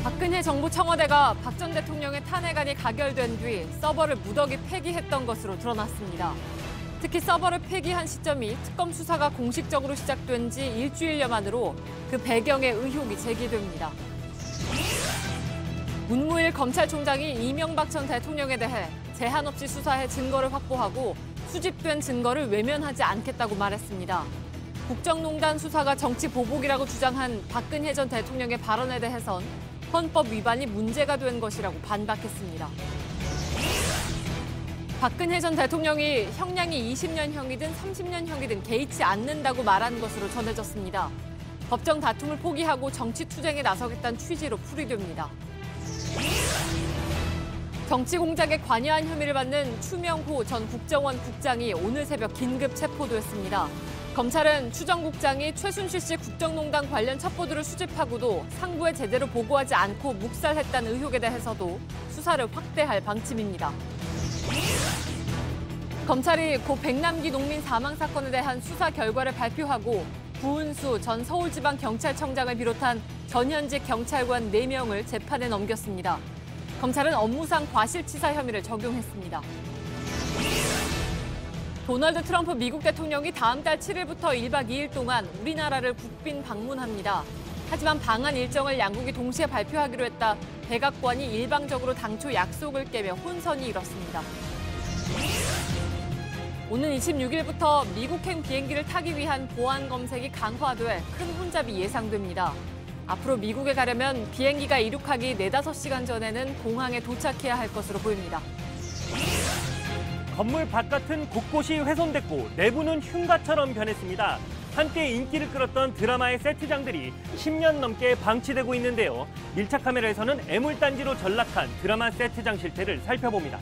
박근혜 정부 청와대가 박 전 대통령의 탄핵안이 가결된 뒤 서버를 무더기 폐기했던 것으로 드러났습니다. 특히 서버를 폐기한 시점이 특검 수사가 공식적으로 시작된 지 일주일여 만으로 그 배경에 의혹이 제기됩니다. 문무일 검찰총장이 이명박 전 대통령에 대해 제한 없이 수사해 증거를 확보하고 수집된 증거를 외면하지 않겠다고 말했습니다. 국정농단 수사가 정치 보복이라고 주장한 박근혜 전 대통령의 발언에 대해선 헌법 위반이 문제가 된 것이라고 반박했습니다. 박근혜 전 대통령이 형량이 20년형이든 30년형이든 개의치 않는다고 말한 것으로 전해졌습니다. 법정 다툼을 포기하고 정치 투쟁에 나서겠다는 취지로 풀이됩니다. 정치 공작에 관여한 혐의를 받는 추명호 전 국정원 국장이 오늘 새벽 긴급 체포됐습니다. 검찰은 추 전 국장이 최순실 씨 국정농단 관련 첩보들을 수집하고도 상부에 제대로 보고하지 않고 묵살했다는 의혹에 대해서도 수사를 확대할 방침입니다. 검찰이 고 백남기 농민 사망 사건에 대한 수사 결과를 발표하고 구은수 전 서울지방경찰청장을 비롯한 전현직 경찰관 4명을 재판에 넘겼습니다. 검찰은 업무상 과실치사 혐의를 적용했습니다. 도널드 트럼프 미국 대통령이 다음 달 7일부터 1박 2일 동안 우리나라를 국빈 방문합니다. 하지만 방한 일정을 양국이 동시에 발표하기로 했다 백악관이 일방적으로 당초 약속을 깨며 혼선이 일었습니다. 오는 26일부터 미국행 비행기를 타기 위한 보안 검색이 강화돼 큰 혼잡이 예상됩니다. 앞으로 미국에 가려면 비행기가 이륙하기 4-5시간 전에는 공항에 도착해야 할 것으로 보입니다. 건물 바깥은 곳곳이 훼손됐고 내부는 흉가처럼 변했습니다. 한때 인기를 끌었던 드라마의 세트장들이 10년 넘게 방치되고 있는데요. 밀착 카메라에서는 애물단지로 전락한 드라마 세트장 실태를 살펴봅니다.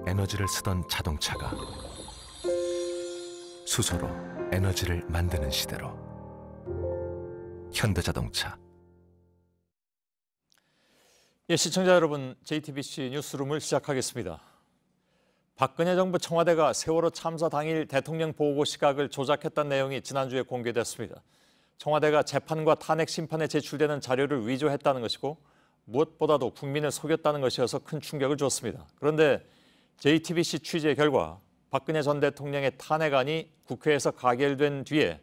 에너지를 쓰던 자동차가 수소로 에너지를 만드는 시대로 현대자동차. 시청자 여러분, JTBC 뉴스룸을 시작하겠습니다. 박근혜 정부 청와대가 세월호 참사 당일 대통령 보고 시각을 조작했다는 내용이 지난주에 공개됐습니다. 청와대가 재판과 탄핵 심판에 제출되는 자료를 위조했다는 것이고 무엇보다도 국민을 속였다는 것이어서 큰 충격을 줬습니다. 그런데 JTBC 취재 결과 박근혜 전 대통령의 탄핵안이 국회에서 가결된 뒤에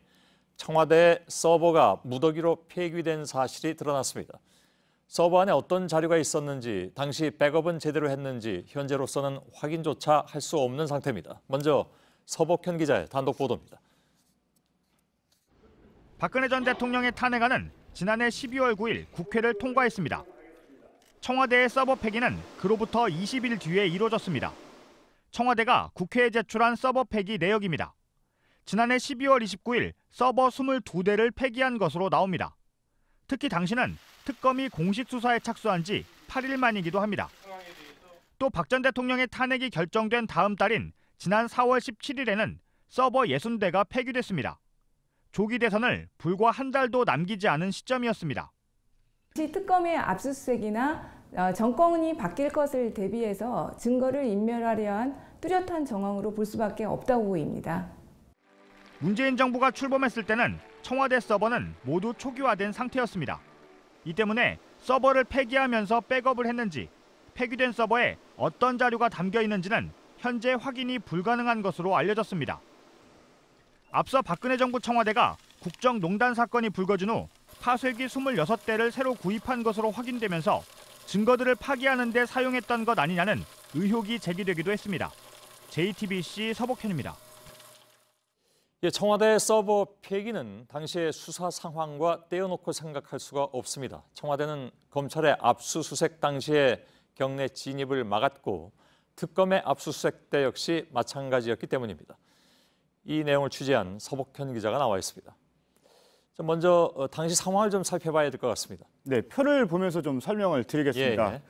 청와대 서버가 무더기로 폐기된 사실이 드러났습니다. 서버 안에 어떤 자료가 있었는지, 당시 백업은 제대로 했는지 현재로서는 확인조차 할 수 없는 상태입니다. 먼저 서복현 기자의 단독 보도입니다. 박근혜 전 대통령의 탄핵안은 지난해 12월 9일 국회를 통과했습니다. 청와대의 서버 폐기는 그로부터 20일 뒤에 이루어졌습니다. 청와대가 국회에 제출한 서버 폐기 내역입니다. 지난해 12월 29일 서버 22대를 폐기한 것으로 나옵니다. 특히 당시는 특검이 공식 수사에 착수한 지 8일 만이기도 합니다. 또 박 전 대통령의 탄핵이 결정된 다음 달인 지난 4월 17일에는 서버 60대가 폐기됐습니다. 조기 대선을 불과 한 달도 남기지 않은 시점이었습니다. 특검의 압수수색이나 정권이 바뀔 것을 대비해서 증거를 인멸하려 한 뚜렷한 정황으로 볼 수밖에 없다고 보입니다. 문재인 정부가 출범했을 때는 청와대 서버는 모두 초기화된 상태였습니다. 이 때문에 서버를 폐기하면서 백업을 했는지, 폐기된 서버에 어떤 자료가 담겨 있는지는 현재 확인이 불가능한 것으로 알려졌습니다. 앞서 박근혜 정부 청와대가 국정농단 사건이 불거진 후 파쇄기 26대를 새로 구입한 것으로 확인되면서 증거들을 파기하는 데 사용했던 것 아니냐는 의혹이 제기되기도 했습니다. JTBC 서복현입니다. 청와대 서버 폐기는 당시의 수사 상황과 떼어놓고 생각할 수가 없습니다. 청와대는 검찰의 압수수색 당시에 경내 진입을 막았고 특검의 압수수색 때 역시 마찬가지였기 때문입니다. 이 내용을 취재한 서복현 기자가 나와 있습니다. 먼저 당시 상황을 좀 살펴봐야 될 것 같습니다. 네, 표를 보면서 좀 설명을 드리겠습니다.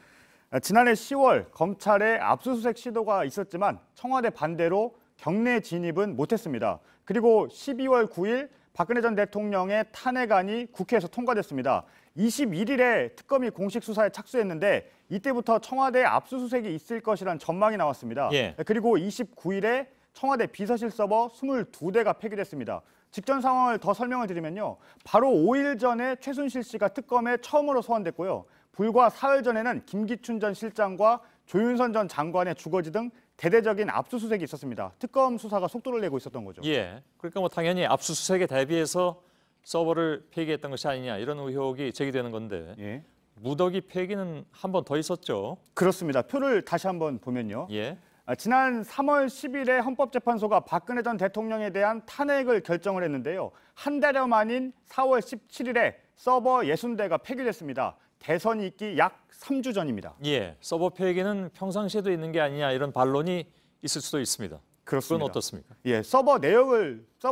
지난해 10월 검찰의 압수수색 시도가 있었지만 청와대 반대로 경내 진입은 못했습니다. 그리고 12월 9일 박근혜 전 대통령의 탄핵안이 국회에서 통과됐습니다. 21일에 특검이 공식 수사에 착수했는데 이때부터 청와대 압수수색이 있을 것이라는 전망이 나왔습니다. 그리고 29일에 청와대 비서실 서버 22대가 폐기됐습니다. 직전 상황을 더 설명을 드리면요. 바로 5일 전에 최순실 씨가 특검에 처음으로 소환됐고요. 불과 사흘 전에는 김기춘 전 실장과 조윤선 전 장관의 주거지 등 대대적인 압수수색이 있었습니다. 특검 수사가 속도를 내고 있었던 거죠. 예, 그러니까 뭐 당연히 압수수색에 대비해서 서버를 폐기했던 것이 아니냐 이런 의혹이 제기되는 건데 예. 무더기 폐기는 한 번 더 있었죠. 그렇습니다. 표를 다시 한번 보면요. 예, 지난 3월 10일에 헌법재판소가 박근혜 전 대통령에 대한 탄핵을 결정을 했는데요. 한 달여 만인 4월 17일에 서버 60대가 폐기됐습니다. 대선이 있기 약 3주 전입니다. 예, 서버 폐기는 평상시에도 있는 게 아니냐 이런 반론이 있을 수도 있습니다. 그렇습니다. 그건 어떻습니까? 예, 서버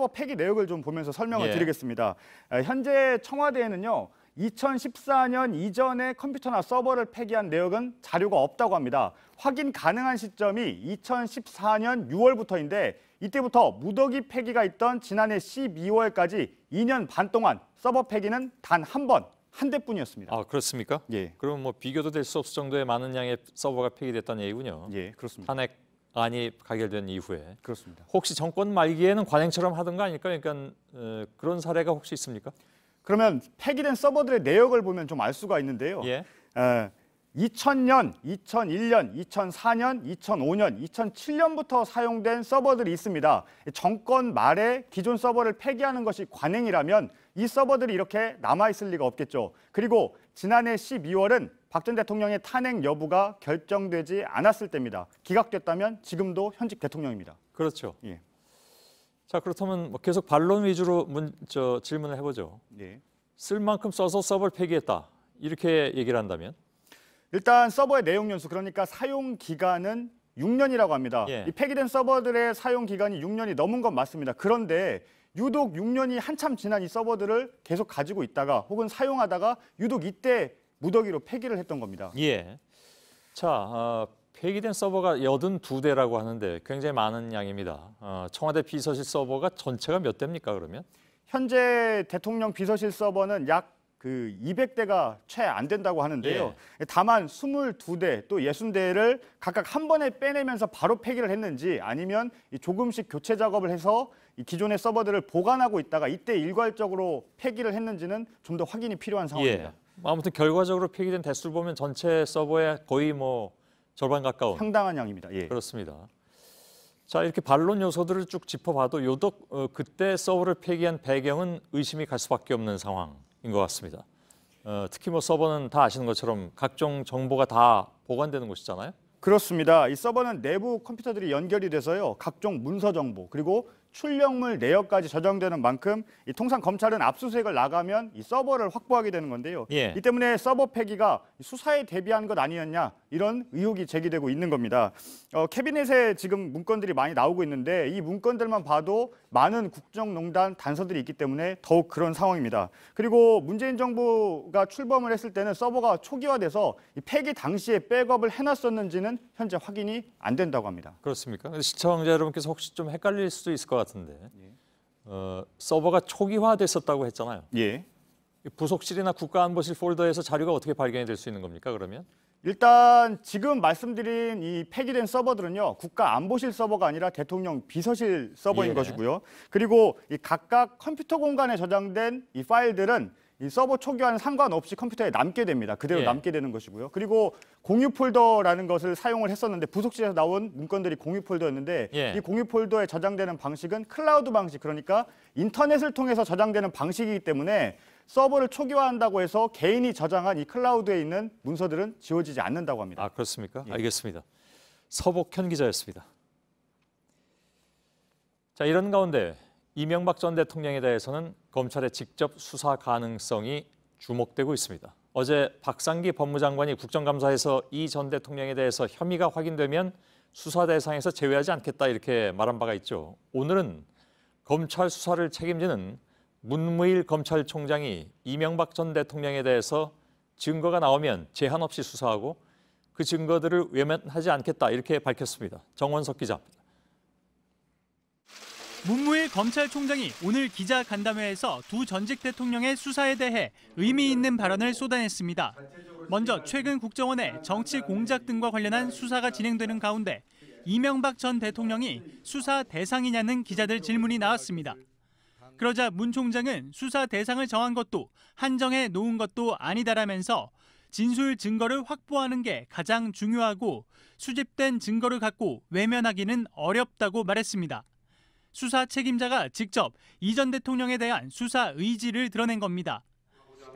폐기 내역을 좀 보면서 설명을 예. 드리겠습니다. 현재 청와대에는요. 2014년 이전에 컴퓨터나 서버를 폐기한 내역은 자료가 없다고 합니다. 확인 가능한 시점이 2014년 6월부터인데 이때부터 무더기 폐기가 있던 지난해 12월까지 2년 반 동안 서버 폐기는 단 한 대뿐이었습니다. 아, 그렇습니까? 예, 그럼 뭐 비교도 될 수 없을 정도의 많은 양의 서버가 폐기됐다는 얘기군요. 예, 그렇습니다. 탄핵안이 가결된 이후에 그렇습니다. 혹시 정권 말기에는 관행처럼 하던 거 아닐까? 그러니까 그런 사례가 혹시 있습니까? 그러면 폐기된 서버들의 내역을 보면 좀 알 수가 있는데요. 예. 2000년, 2001년, 2004년, 2005년, 2007년부터 사용된 서버들이 있습니다. 정권 말에 기존 서버를 폐기하는 것이 관행이라면 이 서버들이 이렇게 남아있을 리가 없겠죠. 그리고 지난해 12월은 박 전 대통령의 탄핵 여부가 결정되지 않았을 때입니다. 기각됐다면 지금도 현직 대통령입니다. 그렇죠. 예. 자, 그렇다면 뭐 계속 반론 위주로 질문을 해보죠. 예. 쓸 만큼 써서 서버를 폐기했다. 이렇게 얘기를 한다면? 일단 서버의 내용 연수, 그러니까 사용 기간은 6년이라고 합니다. 예. 이 폐기된 서버들의 사용 기간이 6년이 넘은 건 맞습니다. 그런데 유독 6년이 한참 지난 이 서버들을 계속 가지고 있다가 혹은 사용하다가 유독 이때 무더기로 폐기를 했던 겁니다. 예. 자, 폐기된 서버가 82대라고 하는데 굉장히 많은 양입니다. 청와대 비서실 서버가 전체가 몇 대입니까, 그러면? 현재 대통령 비서실 서버는 약 200대가 채 안 된다고 하는데요. 다만 22대 또 60대를 각각 한 번에 빼내면서 바로 폐기를 했는지 아니면 조금씩 교체 작업을 해서 이 기존의 서버들을 보관하고 있다가 이때 일괄적으로 폐기를 했는지는 좀 더 확인이 필요한 상황입니다. 예. 아무튼 결과적으로 폐기된 대수를 보면 전체 서버의 거의 뭐 절반 가까운 상당한 양입니다. 예. 그렇습니다. 자, 이렇게 반론 요소들을 쭉 짚어봐도 유독 그때 서버를 폐기한 배경은 의심이 갈 수밖에 없는 상황인 것 같습니다. 특히 뭐 서버는 다 아시는 것처럼 각종 정보가 다 보관되는 곳이잖아요. 그렇습니다. 이 서버는 내부 컴퓨터들이 연결이 돼서요. 각종 문서 정보 그리고 출력물 내역까지 저장되는 만큼 통상 검찰은 압수수색을 나가면 이 서버를 확보하게 되는 건데요. 예. 이 때문에 서버 폐기가 수사에 대비한 것 아니었냐 이런 의혹이 제기되고 있는 겁니다. 캐비넷에 지금 문건들이 많이 나오고 있는데 이 문건들만 봐도 많은 국정농단 단서들이 있기 때문에 더욱 그런 상황입니다. 그리고 문재인 정부가 출범을 했을 때는 서버가 초기화돼서 이 폐기 당시에 백업을 해놨었는지는 현재 확인이 안 된다고 합니다. 그렇습니까? 시청자 여러분께서 혹시 좀 헷갈릴 수도 있을 것 같은데 서버가 초기화됐었다고 했잖아요. 예. 부속실이나 국가안보실 폴더에서 자료가 어떻게 발견이 될 수 있는 겁니까, 그러면? 일단 지금 말씀드린 이 폐기된 서버들은요. 국가안보실 서버가 아니라 대통령 비서실 서버인 예. 것이고요. 그리고 이 각각 컴퓨터 공간에 저장된 이 파일들은 이 서버 초기화는 상관없이 컴퓨터에 남게 됩니다. 그대로 예. 남게 되는 것이고요. 그리고 공유 폴더라는 것을 사용을 했었는데 부속실에서 나온 문건들이 공유 폴더였는데 예. 이 공유 폴더에 저장되는 방식은 클라우드 방식, 그러니까 인터넷을 통해서 저장되는 방식이기 때문에 서버를 초기화한다고 해서 개인이 저장한 이 클라우드에 있는 문서들은 지워지지 않는다고 합니다. 아, 그렇습니까? 예. 알겠습니다. 서복현 기자였습니다. 자, 이런 가운데 이명박 전 대통령에 대해서는 검찰의 직접 수사 가능성이 주목되고 있습니다. 어제 박상기 법무장관이 국정감사에서 이 전 대통령에 대해서 혐의가 확인되면 수사 대상에서 제외하지 않겠다 이렇게 말한 바가 있죠. 오늘은 검찰 수사를 책임지는 문무일 검찰총장이 이명박 전 대통령에 대해서 증거가 나오면 제한 없이 수사하고 그 증거들을 외면하지 않겠다 이렇게 밝혔습니다. 정원석 기자입니다. 문무일 검찰총장이 오늘 기자간담회에서 두 전직 대통령의 수사에 대해 의미 있는 발언을 쏟아냈습니다. 먼저 최근 국정원의 정치 공작 등과 관련한 수사가 진행되는 가운데 이명박 전 대통령이 수사 대상이냐는 기자들 질문이 나왔습니다. 그러자 문 총장은 수사 대상을 정한 것도 한정해 놓은 것도 아니다라면서 진술 증거를 확보하는 게 가장 중요하고 수집된 증거를 갖고 외면하기는 어렵다고 말했습니다. 수사 책임자가 직접 이 전 대통령에 대한 수사 의지를 드러낸 겁니다.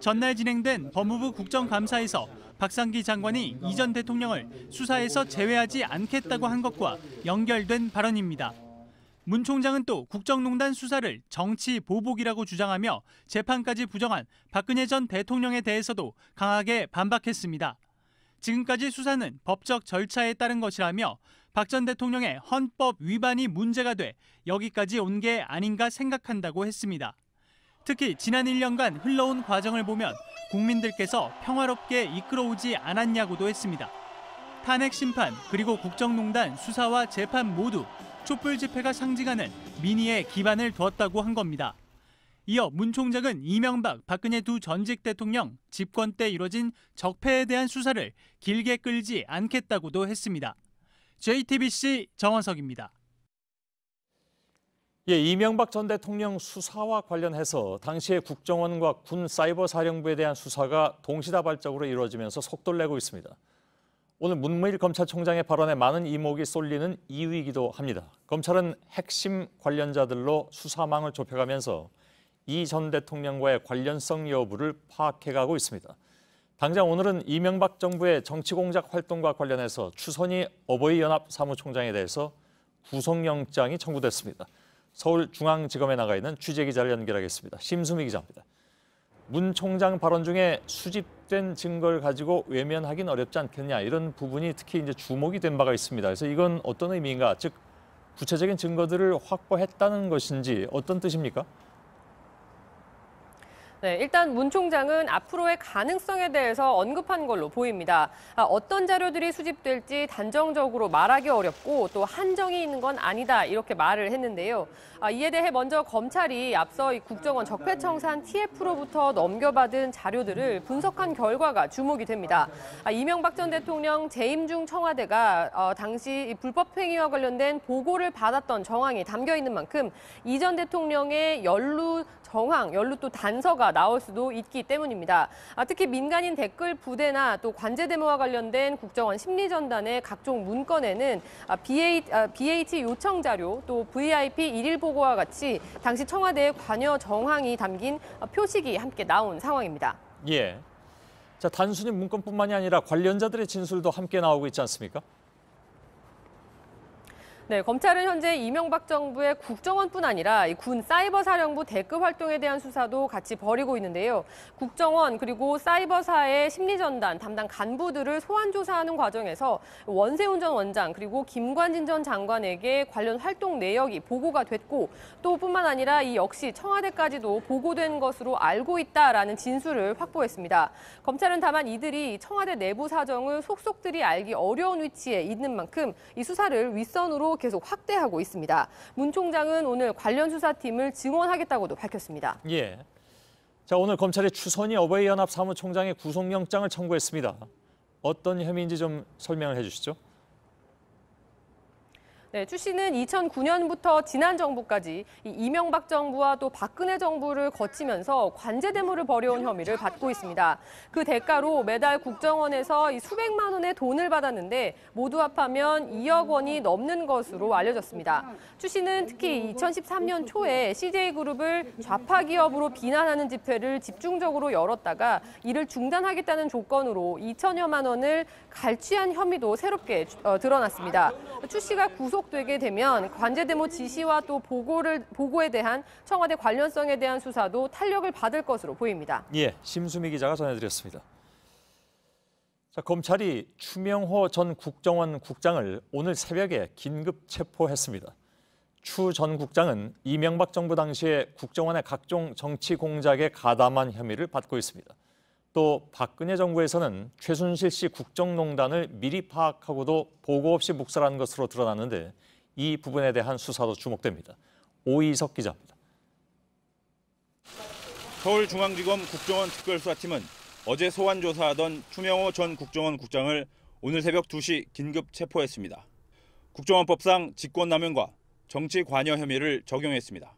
전날 진행된 법무부 국정감사에서 박상기 장관이 이 전 대통령을 수사에서 제외하지 않겠다고 한 것과 연결된 발언입니다. 문 총장은 또 국정농단 수사를 정치 보복이라고 주장하며 재판까지 부정한 박근혜 전 대통령에 대해서도 강하게 반박했습니다. 지금까지 수사는 법적 절차에 따른 것이라며 박 전 대통령의 헌법 위반이 문제가 돼 여기까지 온 게 아닌가 생각한다고 했습니다. 특히 지난 1년간 흘러온 과정을 보면 국민들께서 평화롭게 이끌어오지 않았냐고도 했습니다. 탄핵 심판 그리고 국정농단 수사와 재판 모두 촛불 집회가 상징하는 민의에 기반을 두었다고 한 겁니다. 이어 문 총장은 이명박, 박근혜 두 전직 대통령 집권 때 이뤄진 적폐에 대한 수사를 길게 끌지 않겠다고도 했습니다. JTBC 정원석입니다. 예, 이명박 전 대통령 수사와 관련해서 당시의 국정원과 군 사이버사령부에 대한 수사가 동시다발적으로 이루어지면서 속도를 내고 있습니다. 오늘 문무일 검찰총장의 발언에 많은 이목이 쏠리는 이유이기도 합니다. 검찰은 핵심 관련자들로 수사망을 좁혀가면서 이 전 대통령과의 관련성 여부를 파악해가고 있습니다. 당장 오늘은 이명박 정부의 정치공작 활동과 관련해서 추선희 어버이연합 사무총장에 대해서 구속영장이 청구됐습니다. 서울중앙지검에 나가 있는 취재기자를 연결하겠습니다. 심수미 기자입니다. 문 총장 발언 중에 수집된 증거를 가지고 외면하기는 어렵지 않겠냐, 이런 부분이 특히 이제 주목이 된 바가 있습니다. 그래서 이건 어떤 의미인가, 즉 구체적인 증거들을 확보했다는 것인지 어떤 뜻입니까? 네, 일단 문 총장은 앞으로의 가능성에 대해서 언급한 걸로 보입니다. 어떤 자료들이 수집될지 단정적으로 말하기 어렵고 또 한정이 있는 건 아니다, 이렇게 말을 했는데요. 이에 대해 먼저 검찰이 앞서 국정원 적폐청산 TF로부터 넘겨받은 자료들을 분석한 결과가 주목이 됩니다. 이명박 전 대통령 재임 중 청와대가 당시 불법행위와 관련된 보고를 받았던 정황이 담겨 있는 만큼 이 전 대통령의 연루 또 단서가 나올 수도 있기 때문입니다. 특히 민간인 댓글 부대나 또 관제대모와 관련된 국정원 심리전단의 각종 문건에는 BH 요청 자료, 또 VIP 일일 보고와 같이 당시 청와대의 관여 정황이 담긴 표식이 함께 나온 상황입니다. 예. 자, 단순히 문건뿐만이 아니라 관련자들의 진술도 함께 나오고 있지 않습니까? 네, 검찰은 현재 이명박 정부의 국정원뿐 아니라 군 사이버사령부 댓글 활동에 대한 수사도 같이 벌이고 있는데요. 국정원 그리고 사이버사의 심리전단 담당 간부들을 소환 조사하는 과정에서 원세훈 전 원장 그리고 김관진 전 장관에게 관련 활동 내역이 보고가 됐고, 또 뿐만 아니라 이 역시 청와대까지도 보고된 것으로 알고 있다라는 진술을 확보했습니다. 검찰은 다만 이들이 청와대 내부 사정을 속속들이 알기 어려운 위치에 있는 만큼 이 수사를 윗선으로 계속 확대하고 있습니다. 문 총장은 오늘 관련 수사팀을 증원하겠다고도 밝혔습니다. 예. 자, 오늘 검찰이 추선희 어버이연합 사무총장의 구속영장을 청구했습니다. 어떤 혐의인지 좀 설명을 해주시죠. 네, 추 씨는 2009년부터 지난 정부까지 이명박 정부와 또 박근혜 정부를 거치면서 관제대모를 벌여온 혐의를 받고 있습니다. 그 대가로 매달 국정원에서 수백만 원의 돈을 받았는데 모두 합하면 2억 원이 넘는 것으로 알려졌습니다. 추 씨는 특히 2013년 초에 CJ그룹을 좌파 기업으로 비난하는 집회를 집중적으로 열었다가 이를 중단하겠다는 조건으로 2천여만 원을 갈취한 혐의도 새롭게 드러났습니다. 추 씨가 구속되게 되면 관제대모 지시와 또 보고에 대한 청와대 관련성에 대한 수사도 탄력을 받을 것으로 보입니다. 예, 심수미 기자가 전해드렸습니다. 자, 검찰이 추명호 전 국정원 국장을 오늘 새벽에 긴급 체포했습니다. 추 전 국장은 이명박 정부 당시에 국정원의 각종 정치 공작에 가담한 혐의를 받고 있습니다. 또 박근혜 정부에서는 최순실 씨 국정농단을 미리 파악하고도 보고 없이 묵살한 것으로 드러났는데 이 부분에 대한 수사도 주목됩니다. 오이석 기자입니다. 서울중앙지검 국정원 특별수사팀은 어제 소환 조사하던 추명호 전 국정원 국장을 오늘 새벽 2시 긴급 체포했습니다. 국정원법상 직권남용과 정치 관여 혐의를 적용했습니다.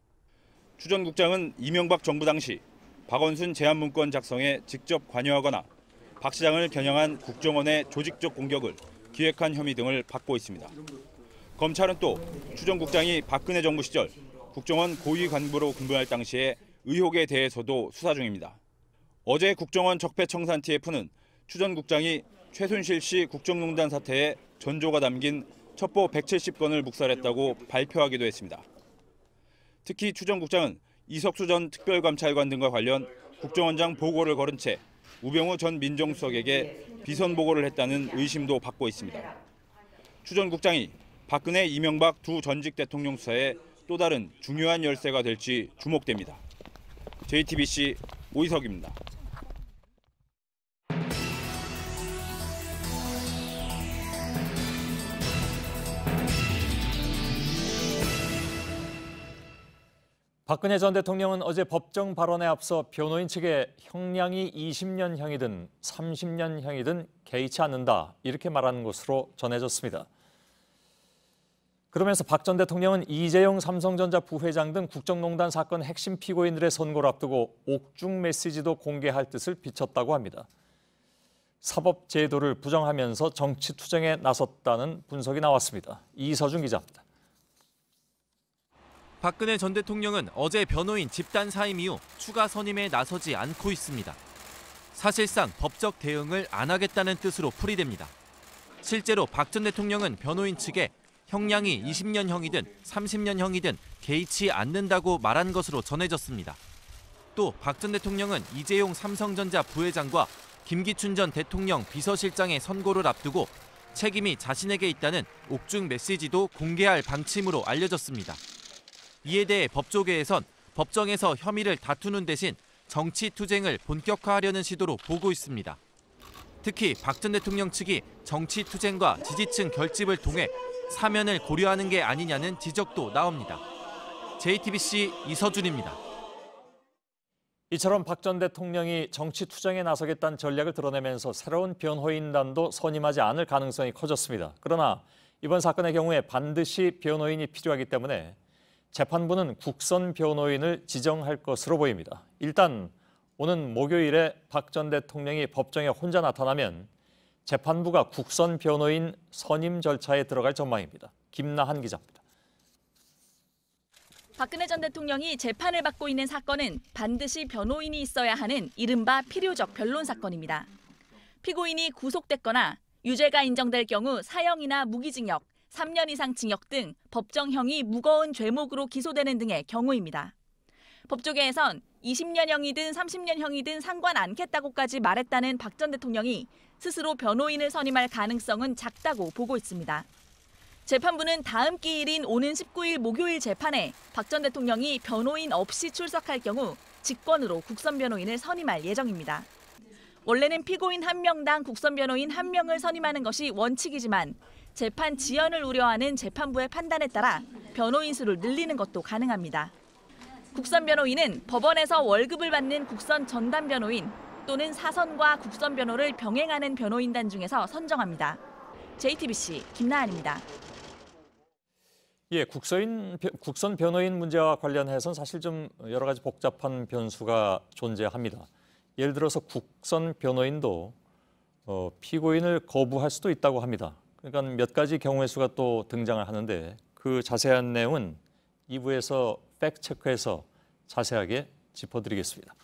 추 전 국장은 이명박 정부 당시 박원순 제안문건 작성에 직접 관여하거나 박 시장을 겨냥한 국정원의 조직적 공격을 기획한 혐의 등을 받고 있습니다. 검찰은 또 추 전 국장이 박근혜 정부 시절 국정원 고위 간부로 근무할 당시의 의혹에 대해서도 수사 중입니다. 어제 국정원 적폐청산 TF는 추 전 국장이 최순실 씨 국정농단 사태에 전조가 담긴 첩보 170건을 묵살했다고 발표하기도 했습니다. 특히 추 전 국장은 이석수 전 특별감찰관 등과 관련 국정원장 보고를 걸은 채 우병우 전 민정수석에게 비선 보고를 했다는 의심도 받고 있습니다. 추 전 국장이 박근혜, 이명박 두 전직 대통령 수사에 또 다른 중요한 열쇠가 될지 주목됩니다. JTBC 오이석입니다. 박근혜 전 대통령은 어제 법정 발언에 앞서 변호인 측에 형량이 20년형이든 30년형이든 개의치 않는다 이렇게 말하는 것으로 전해졌습니다. 그러면서 박 전 대통령은 이재용 삼성전자 부회장 등 국정농단 사건 핵심 피고인들의 선고를 앞두고 옥중 메시지도 공개할 뜻을 비췄다고 합니다. 사법제도를 부정하면서 정치투쟁에 나섰다는 분석이 나왔습니다. 이서준 기자입니다. 박근혜 전 대통령은 어제 변호인 집단 사임 이후 추가 선임에 나서지 않고 있습니다. 사실상 법적 대응을 안 하겠다는 뜻으로 풀이됩니다. 실제로 박 전 대통령은 변호인 측에 형량이 20년형이든 30년형이든 개의치 않는다고 말한 것으로 전해졌습니다. 또 박 전 대통령은 이재용 삼성전자 부회장과 김기춘 전 대통령 비서실장의 선고를 앞두고 책임이 자신에게 있다는 옥중 메시지도 공개할 방침으로 알려졌습니다. 이에 대해 법조계에선 법정에서 혐의를 다투는 대신 정치 투쟁을 본격화하려는 시도로 보고 있습니다. 특히 박 전 대통령 측이 정치 투쟁과 지지층 결집을 통해 사면을 고려하는 게 아니냐는 지적도 나옵니다. JTBC 이서준입니다. 이처럼 박 전 대통령이 정치 투쟁에 나서겠다는 전략을 드러내면서 새로운 변호인단도 선임하지 않을 가능성이 커졌습니다. 그러나 이번 사건의 경우에 반드시 변호인이 필요하기 때문에 재판부는 국선 변호인을 지정할 것으로 보입니다. 일단 오는 목요일에 박 전 대통령이 법정에 혼자 나타나면 재판부가 국선 변호인 선임 절차에 들어갈 전망입니다. 김나한 기자입니다. 박근혜 전 대통령이 재판을 받고 있는 사건은 반드시 변호인이 있어야 하는 이른바 필요적 변론 사건입니다. 피고인이 구속됐거나 유죄가 인정될 경우 사형이나 무기징역, 3년 이상 징역 등 법정형이 무거운 죄목으로 기소되는 등의 경우입니다. 법조계에선 20년형이든 30년형이든 상관 않겠다고까지 말했다는 박 전 대통령이 스스로 변호인을 선임할 가능성은 작다고 보고 있습니다. 재판부는 다음 기일인 오는 19일 목요일 재판에 박 전 대통령이 변호인 없이 출석할 경우 직권으로 국선 변호인을 선임할 예정입니다. 원래는 피고인 1명당 국선 변호인 1명을 선임하는 것이 원칙이지만 재판 지연을 우려하는 재판부의 판단에 따라 변호인 수를 늘리는 것도 가능합니다. 국선 변호인은 법원에서 월급을 받는 국선 전담 변호인 또는 사선과 국선 변호를 병행하는 변호인단 중에서 선정합니다. JTBC 김나한입니다. 예, 국선 변호인 문제와 관련해서는 사실 좀 여러 가지 복잡한 변수가 존재합니다. 예를 들어서 국선 변호인도 피고인을 거부할 수도 있다고 합니다. 그러니까 몇 가지 경우의 수가 또 등장을 하는데 그 자세한 내용은 2부에서 팩트체크해서 자세하게 짚어드리겠습니다.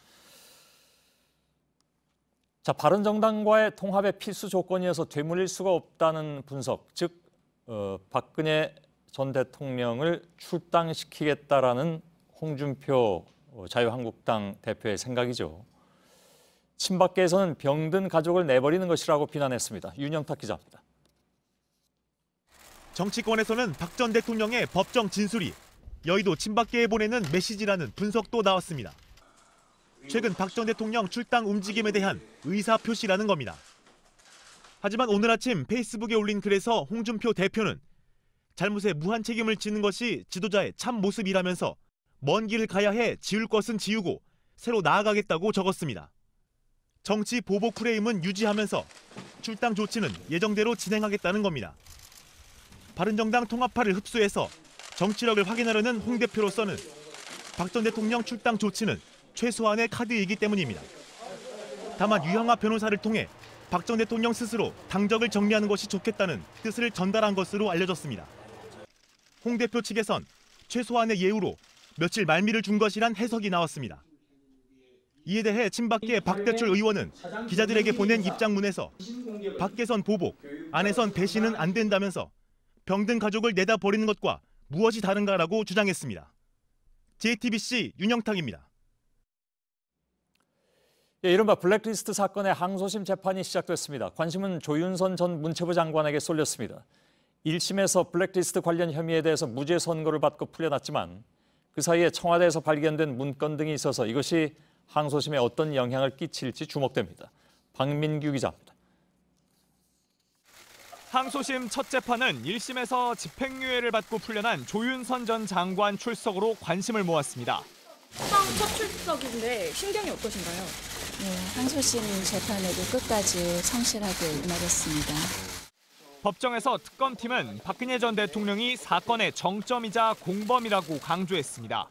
자, 바른정당과의 통합의 필수 조건이어서 되물릴 수가 없다는 분석, 즉 박근혜 전 대통령을 출당시키겠다라는 홍준표 자유한국당 대표의 생각이죠. 친박계에서는 병든 가족을 내버리는 것이라고 비난했습니다. 윤영탁 기자입니다. 정치권에서는 박 전 대통령의 법정 진술이 여의도 친박계에 보내는 메시지라는 분석도 나왔습니다. 최근 박 전 대통령 출당 움직임에 대한 의사표시라는 겁니다. 하지만 오늘 아침 페이스북에 올린 글에서 홍준표 대표는 잘못에 무한 책임을 지는 것이 지도자의 참 모습이라면서 먼 길을 가야 해 지울 것은 지우고 새로 나아가겠다고 적었습니다. 정치 보복 프레임은 유지하면서 출당 조치는 예정대로 진행하겠다는 겁니다. 바른정당 통합파를 흡수해서 정치력을 확인하려는 홍 대표로서는 박 전 대통령 출당 조치는 최소한의 카드이기 때문입니다. 다만 유형아 변호사를 통해 박 전 대통령 스스로 당적을 정리하는 것이 좋겠다는 뜻을 전달한 것으로 알려졌습니다. 홍 대표 측에선 최소한의 예우로 며칠 말미를 준 것이란 해석이 나왔습니다. 이에 대해 친박계 박대출 의원은 기자들에게 보낸 입장문에서 밖에선 보복, 안에선 배신은 안 된다면서 병든 가족을 내다버리는 것과 무엇이 다른가라고 주장했습니다. JTBC 윤영탁입니다. 이른바 블랙리스트 사건의 항소심 재판이 시작됐습니다. 관심은 조윤선 전 문체부 장관에게 쏠렸습니다. 1심에서 블랙리스트 관련 혐의에 대해서 무죄 선고를 받고 풀려났지만 그 사이에 청와대에서 발견된 문건 등이 있어서 이것이 항소심에 어떤 영향을 끼칠지 주목됩니다. 박민규 기자입니다. 항소심 첫 재판은 1심에서 집행유예를 받고 풀려난 조윤선 전 장관 출석으로 관심을 모았습니다. 첫 출석인데 심경이 어떠신가요? 네, 항소심 재판에도 끝까지 성실하게 임하겠습니다. 법정에서 특검팀은 박근혜 전 대통령이 사건의 정점이자 공범이라고 강조했습니다.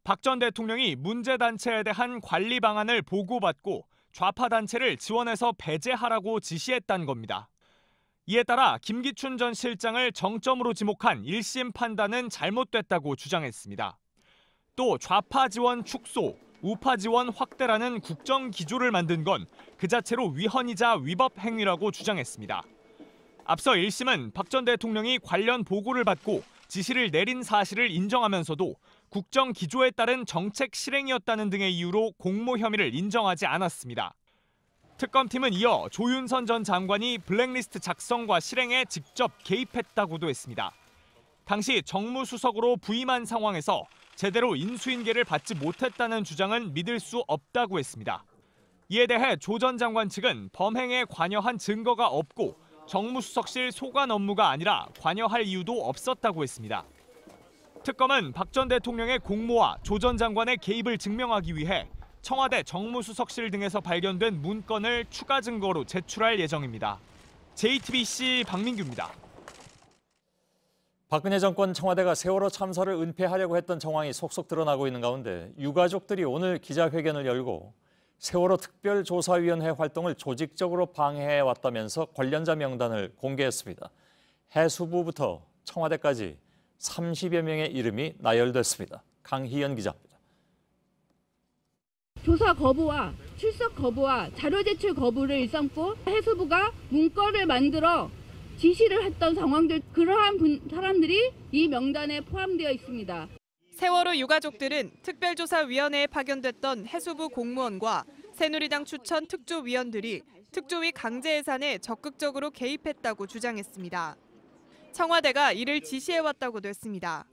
박 전 대통령이 문제 단체에 대한 관리 방안을 보고받고 좌파 단체를 지원해서 배제하라고 지시했다는 겁니다. 이에 따라 김기춘 전 실장을 정점으로 지목한 1심 판단은 잘못됐다고 주장했습니다. 또 좌파 지원 축소, 우파 지원 확대라는 국정 기조를 만든 건 그 자체로 위헌이자 위법 행위라고 주장했습니다. 앞서 1심은 박 전 대통령이 관련 보고를 받고 지시를 내린 사실을 인정하면서도 국정 기조에 따른 정책 실행이었다는 등의 이유로 공모 혐의를 인정하지 않았습니다. 특검팀은 이어 조윤선 전 장관이 블랙리스트 작성과 실행에 직접 개입했다고도 했습니다. 당시 정무수석으로 부임한 상황에서 제대로 인수인계를 받지 못했다는 주장은 믿을 수 없다고 했습니다. 이에 대해 조 전 장관 측은 범행에 관여한 증거가 없고 정무수석실 소관 업무가 아니라 관여할 이유도 없었다고 했습니다. 특검은 박 전 대통령의 공모와 조 전 장관의 개입을 증명하기 위해 청와대 정무수석실 등에서 발견된 문건을 추가 증거로 제출할 예정입니다. JTBC 박민규입니다. 박근혜 정권 청와대가 세월호 참사를 은폐하려고 했던 정황이 속속 드러나고 있는 가운데 유가족들이 오늘 기자회견을 열고 세월호 특별조사위원회 활동을 조직적으로 방해해왔다면서 관련자 명단을 공개했습니다. 해수부부터 청와대까지 30여 명의 이름이 나열됐습니다. 강희연 기자입니다. 조사 거부와 출석 거부와 자료 제출 거부를 일삼고 해수부가 문건을 만들어 지시를 했던 상황들, 그러한 사람들이 이 명단에 포함되어 있습니다. 세월호 유가족들은 특별조사위원회에 파견됐던 해수부 공무원과 새누리당 추천 특조위원들이 특조위 강제 해산에 적극적으로 개입했다고 주장했습니다. 청와대가 이를 지시해왔다고도 했습니다.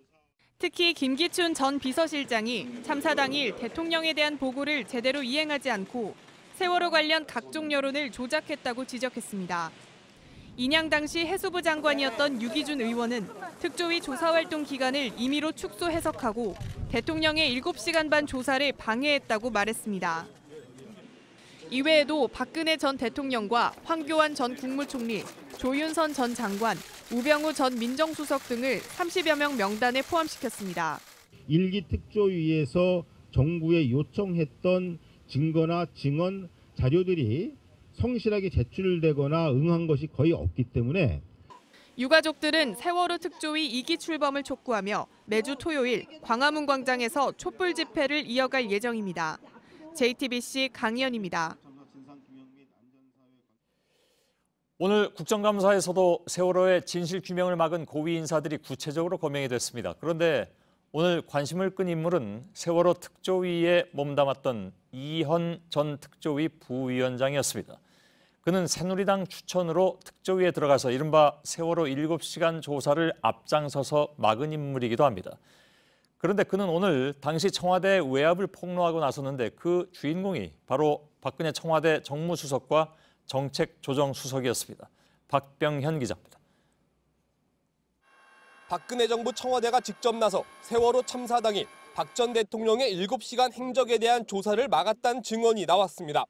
특히 김기춘 전 비서실장이 참사 당일 대통령에 대한 보고를 제대로 이행하지 않고 세월호 관련 각종 여론을 조작했다고 지적했습니다. 인양 당시 해수부 장관이었던 유기준 의원은 특조위 조사활동 기간을 임의로 축소 해석하고 대통령의 7시간 반 조사를 방해했다고 말했습니다. 이외에도 박근혜 전 대통령과 황교안 전 국무총리, 조윤선 전 장관, 우병우 전 민정수석 등을 30여 명 명단에 포함시켰습니다. 1기 특조위에서 정부에 요청했던 증거나 증언, 자료들이 성실하게 제출되거나 응한 것이 거의 없기 때문에 유가족들은 세월호 특조위 2기 출범을 촉구하며 매주 토요일 광화문 광장에서 촛불 집회를 이어갈 예정입니다. JTBC 강희연입니다. 오늘 국정감사에서도 세월호의 진실 규명을 막은 고위 인사들이 구체적으로 거명이 됐습니다. 그런데 오늘 관심을 끈 인물은 세월호 특조위에 몸담았던 이현 전 특조위 부위원장이었습니다. 그는 새누리당 추천으로 특조위에 들어가서 이른바 세월호 7시간 조사를 앞장서서 막은 인물이기도 합니다. 그런데 그는 오늘 당시 청와대 외압을 폭로하고 나섰는데 그 주인공이 바로 박근혜 청와대 정무수석과 정책조정수석이었습니다. 박병현 기자입니다. 박근혜 정부 청와대가 직접 나서 세월호 참사 당일 박 전 대통령의 7시간 행적에 대한 조사를 막았다는 증언이 나왔습니다.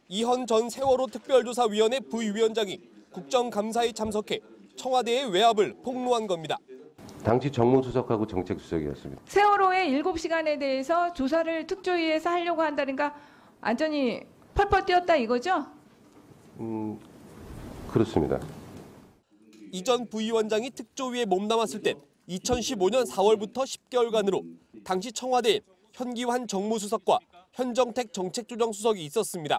이현 전 세월호 특별조사위원회 부위원장이 국정감사에 참석해 청와대의 외압을 폭로한 겁니다. 당시 정무수석하고 정책수석이었습니다. 세월호의 7시간에 대해서 조사를 특조위에서 하려고 한다니까 완전히 펄펄 뛰었다 이거죠? 그렇습니다. 이전 부위원장이 특조위에 몸담았을 땐 2015년 4월부터 10개월간으로 당시 청와대에 현기환 정무수석과 현정택 정책조정수석이 있었습니다.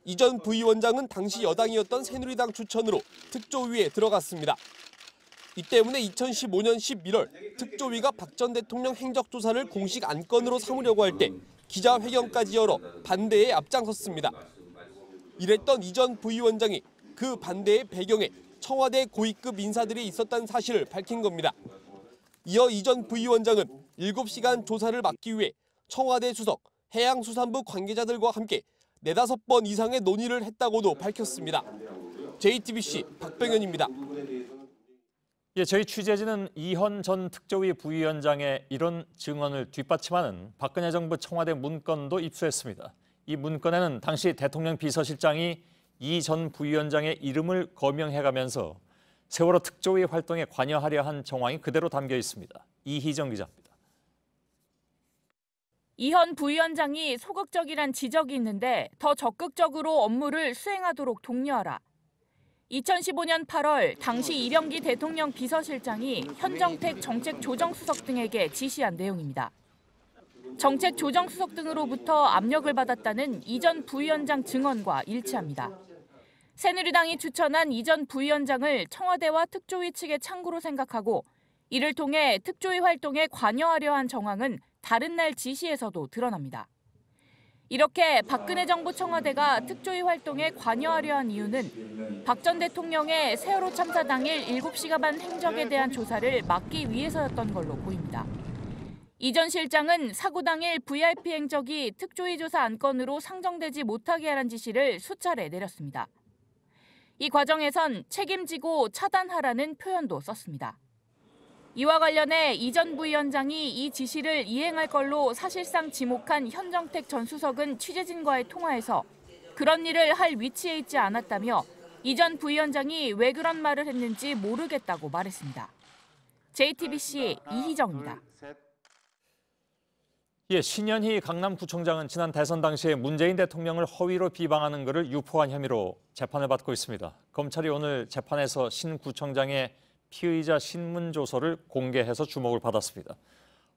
이전 부위원장은 당시 여당이었던 새누리당 추천으로 특조위에 들어갔습니다. 이 때문에 2015년 11월 특조위가 박 전 대통령 행적조사를 공식 안건으로 삼으려고 할 때 기자회견까지 열어 반대에 앞장섰습니다. 이랬던 이전 부위원장이 그 반대의 배경에 청와대 고위급 인사들이 있었다는 사실을 밝힌 겁니다. 이어 이전 부위원장은 7시간 조사를 막기 위해 청와대 수석, 해양수산부 관계자들과 함께 4-5번 이상의 논의를 했다고도 밝혔습니다. JTBC 박병현입니다. 예, 저희 취재진은 이현 전 특조위 부위원장의 이런 증언을 뒷받침하는 박근혜 정부 청와대 문건도 입수했습니다. 이 문건에는 당시 대통령 비서실장이 이 전 부위원장의 이름을 거명해가면서 세월호 특조위 활동에 관여하려 한 정황이 그대로 담겨 있습니다. 이희정 기자입니다. 이현 부위원장이 소극적이란 지적이 있는데 더 적극적으로 업무를 수행하도록 독려하라. 2015년 8월 당시 이병기 대통령 비서실장이 현정택 정책조정수석 등에게 지시한 내용입니다. 정책조정수석 등으로부터 압력을 받았다는 이전 부위원장 증언과 일치합니다. 새누리당이 추천한 이전 부위원장을 청와대와 특조위 측의 창구로 생각하고 이를 통해 특조위 활동에 관여하려 한 정황은 다른 날 지시에서도 드러납니다. 이렇게 박근혜 정부 청와대가 특조위 활동에 관여하려 한 이유는 박 전 대통령의 세월호 참사 당일 7시간 반 행적에 대한 조사를 막기 위해서였던 걸로 보입니다. 이 전 실장은 사고 당일 VIP 행적이 특조위 조사 안건으로 상정되지 못하게 하라는 지시를 수차례 내렸습니다. 이 과정에선 책임지고 차단하라는 표현도 썼습니다. 이와 관련해 이 전 부위원장이 이 지시를 이행할 걸로 사실상 지목한 현정택 전 수석은 취재진과의 통화에서 그런 일을 할 위치에 있지 않았다며 이 전 부위원장이 왜 그런 말을 했는지 모르겠다고 말했습니다. JTBC 이희정입니다. 예, 신현희 강남구청장은 지난 대선 당시에 문재인 대통령을 허위로 비방하는 글을 유포한 혐의로 재판을 받고 있습니다. 검찰이 오늘 재판에서 신 구청장의 피의자 신문조서를 공개해서 주목을 받았습니다.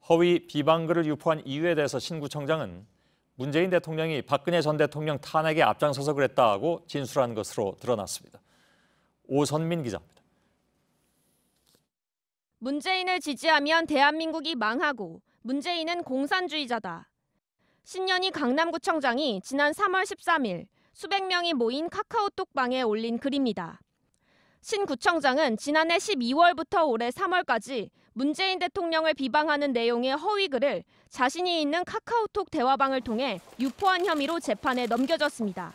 허위 비방글을 유포한 이유에 대해서 신 구청장은 문재인 대통령이 박근혜 전 대통령 탄핵에 앞장서서 그랬다고 진술한 것으로 드러났습니다. 오선민 기자입니다. 문재인을 지지하면 대한민국이 망하고 문재인은 공산주의자다. 신현희 강남구청장이 지난 3월 13일 수백 명이 모인 카카오톡방에 올린 글입니다. 신 구청장은 지난해 12월부터 올해 3월까지 문재인 대통령을 비방하는 내용의 허위글을 자신이 있는 카카오톡 대화방을 통해 유포한 혐의로 재판에 넘겨졌습니다.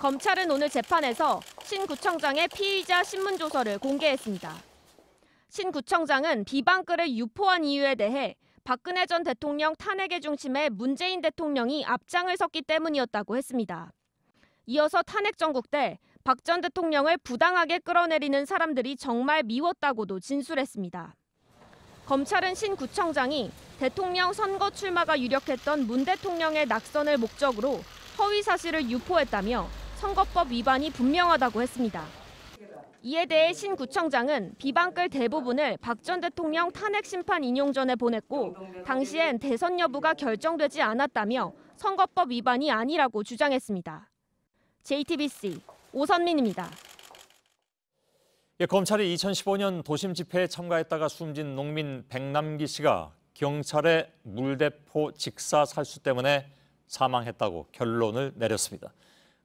검찰은 오늘 재판에서 신 구청장의 피의자 신문조서를 공개했습니다. 신 구청장은 비방글을 유포한 이유에 대해 박근혜 전 대통령 탄핵의 중심에 문재인 대통령이 앞장을 섰기 때문이었다고 했습니다. 이어서 탄핵 정국 때 박 전 대통령을 부당하게 끌어내리는 사람들이 정말 미웠다고도 진술했습니다. 검찰은 신 구청장이 대통령 선거 출마가 유력했던 문 대통령의 낙선을 목적으로 허위 사실을 유포했다며 선거법 위반이 분명하다고 했습니다. 이에 대해 신 구청장은 비방글 대부분을 박 전 대통령 탄핵 심판 인용 전에 보냈고 당시엔 대선 여부가 결정되지 않았다며 선거법 위반이 아니라고 주장했습니다. JTBC 오선민입니다. 예, 검찰이 2015년 도심 집회에 참가했다가 숨진 농민 백남기 씨가 경찰의 물대포 직사 살수 때문에 사망했다고 결론을 내렸습니다.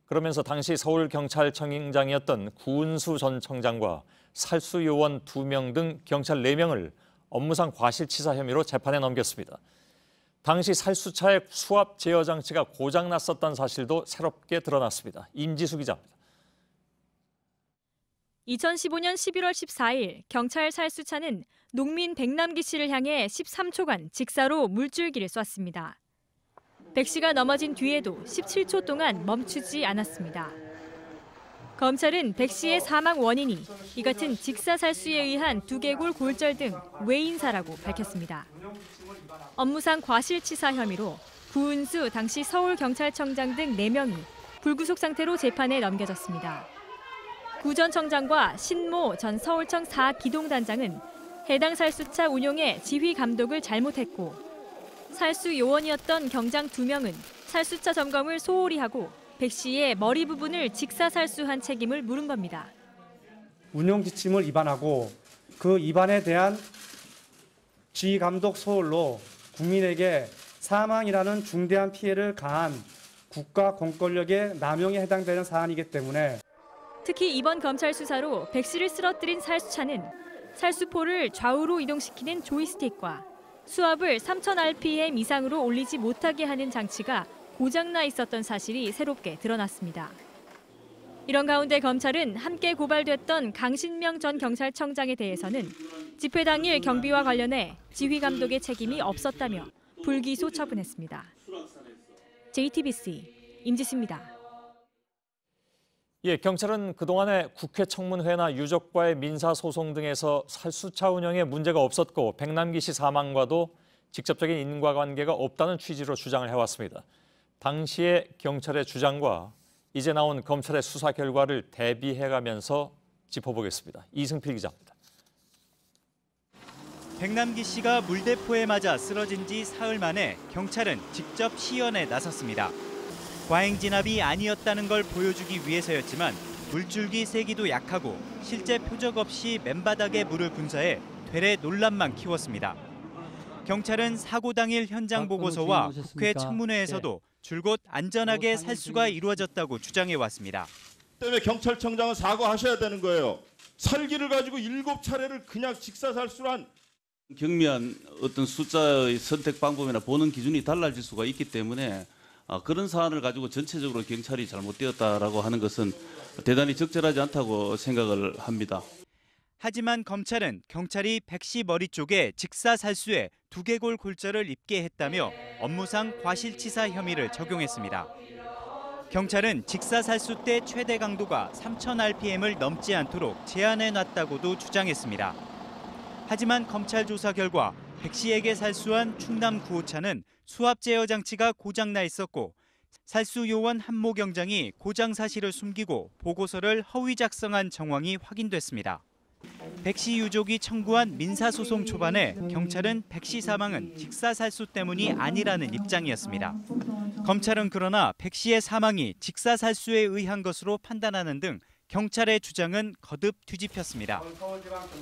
그러면서 당시 서울경찰청장이었던 구은수 전 청장과 살수 요원 2명 등 경찰 4명을 업무상 과실치사 혐의로 재판에 넘겼습니다. 당시 살수차의 수압 제어 장치가 고장났었던 사실도 새롭게 드러났습니다. 임지수 기자입니다. 2015년 11월 14일 경찰 살수차는 농민 백남기 씨를 향해 13초간 직사로 물줄기를 쐈습니다. 백 씨가 넘어진 뒤에도 17초 동안 멈추지 않았습니다. 검찰은 백 씨의 사망 원인이 이 같은 직사살수에 의한 두개골 골절 등 외인사라고 밝혔습니다. 업무상 과실치사 혐의로 구은수 당시 서울경찰청장 등 4명이 불구속 상태로 재판에 넘겨졌습니다. 구 전 청장과 신모 전 서울청 4기동단장은 해당 살수차 운용에 지휘 감독을 잘못했고, 살수 요원이었던 경장 2명은 살수차 점검을 소홀히 하고 백 씨의 머리 부분을 직사살수한 책임을 물은 겁니다. 운용 지침을 위반하고 그 위반에 대한 지휘 감독 소홀로 국민에게 사망이라는 중대한 피해를 가한 국가 공권력의 남용에 해당되는 사안이기 때문에 특히 이번 검찰 수사로 백 씨를 쓰러뜨린 살수차는 살수포를 좌우로 이동시키는 조이스틱과 수압을 3000rpm 이상으로 올리지 못하게 하는 장치가 고장나 있었던 사실이 새롭게 드러났습니다. 이런 가운데 검찰은 함께 고발됐던 강신명 전 경찰청장에 대해서는 집회 당일 경비와 관련해 지휘 감독의 책임이 없었다며 불기소 처분했습니다. JTBC 임지수입니다. 예, 경찰은 그동안의 국회 청문회나 유족과의 민사소송 등에서 살수차 운영에 문제가 없었고 백남기 씨 사망과도 직접적인 인과관계가 없다는 취지로 주장을 해왔습니다. 당시의 경찰의 주장과 이제 나온 검찰의 수사 결과를 대비해가면서 짚어보겠습니다. 이승필 기자입니다. 백남기 씨가 물대포에 맞아 쓰러진 지 사흘 만에 경찰은 직접 시연에 나섰습니다. 과잉 진압이 아니었다는 걸 보여주기 위해서였지만 물줄기 세기도 약하고 실제 표적 없이 맨바닥에 물을 분사해 되레 논란만 키웠습니다. 경찰은 사고 당일 현장 보고서와 국회 청문회에서도 줄곧 안전하게 살수가 이루어졌다고 주장해왔습니다. 때문에 경찰청장은 사과하셔야 되는 거예요. 살기를 가지고 7차례를 그냥 직사살수란. 경미한 어떤 숫자의 선택 방법이나 보는 기준이 달라질 수가 있기 때문에 그런 사안을 가지고 전체적으로 경찰이 잘못되었다라고 하는 것은 대단히 적절하지 않다고 생각을 합니다. 하지만 검찰은 경찰이 백 씨 머리 쪽에 직사살수에 두개골 골절을 입게 했다며 업무상 과실치사 혐의를 적용했습니다. 경찰은 직사살수 때 최대 강도가 3000rpm을 넘지 않도록 제한해놨다고도 주장했습니다. 하지만 검찰 조사 결과 백 씨에게 살수한 충남 9호차는 수압 제어 장치가 고장나 있었고 살수 요원 한모 경장이 고장 사실을 숨기고 보고서를 허위 작성한 정황이 확인됐습니다. 백 씨 유족이 청구한 민사소송 초반에 경찰은 백 씨 사망은 직사살수 때문이 아니라는 입장이었습니다. 검찰은 그러나 백 씨의 사망이 직사살수에 의한 것으로 판단하는 등 경찰의 주장은 거듭 뒤집혔습니다.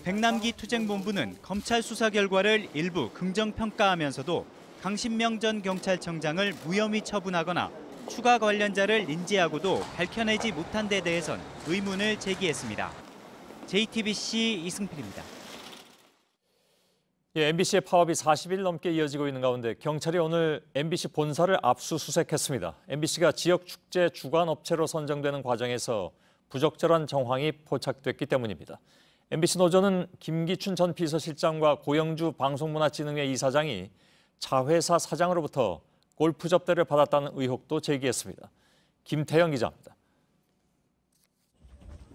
백남기 투쟁본부는 검찰 수사 결과를 일부 긍정평가하면서도 강신명 전 경찰청장을 무혐의 처분하거나 추가 관련자를 인지하고도 밝혀내지 못한 데 대해선 의문을 제기했습니다. JTBC 이승필입니다. 예, MBC의 파업이 40일 넘게 이어지고 있는 가운데 경찰이 오늘 MBC 본사를 압수수색했습니다. MBC가 지역 축제 주관 업체로 선정되는 과정에서 부적절한 정황이 포착됐기 때문입니다. MBC 노조는 김기춘 전 비서실장과 고영주 방송문화진흥회 이사장이 자회사 사장으로부터 골프 접대를 받았다는 의혹도 제기했습니다. 김태영 기자입니다.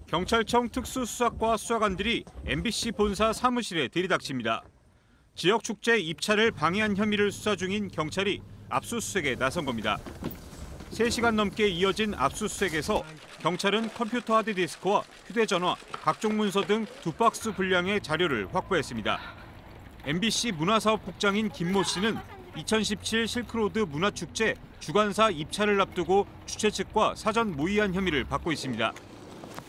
경찰청 특수수사과 수사관들이 MBC 본사 사무실에 들이닥칩니다. 지역 축제 입찰을 방해한 혐의를 수사 중인 경찰이 압수수색에 나선 겁니다. 3시간 넘게 이어진 압수수색에서 경찰은 컴퓨터 하드디스크와 휴대전화, 각종 문서 등 2박스 분량의 자료를 확보했습니다. MBC 문화사업국장인 김모 씨는 2017 실크로드 문화축제 주관사 입찰을 앞두고 주최 측과 사전 모의한 혐의를 받고 있습니다.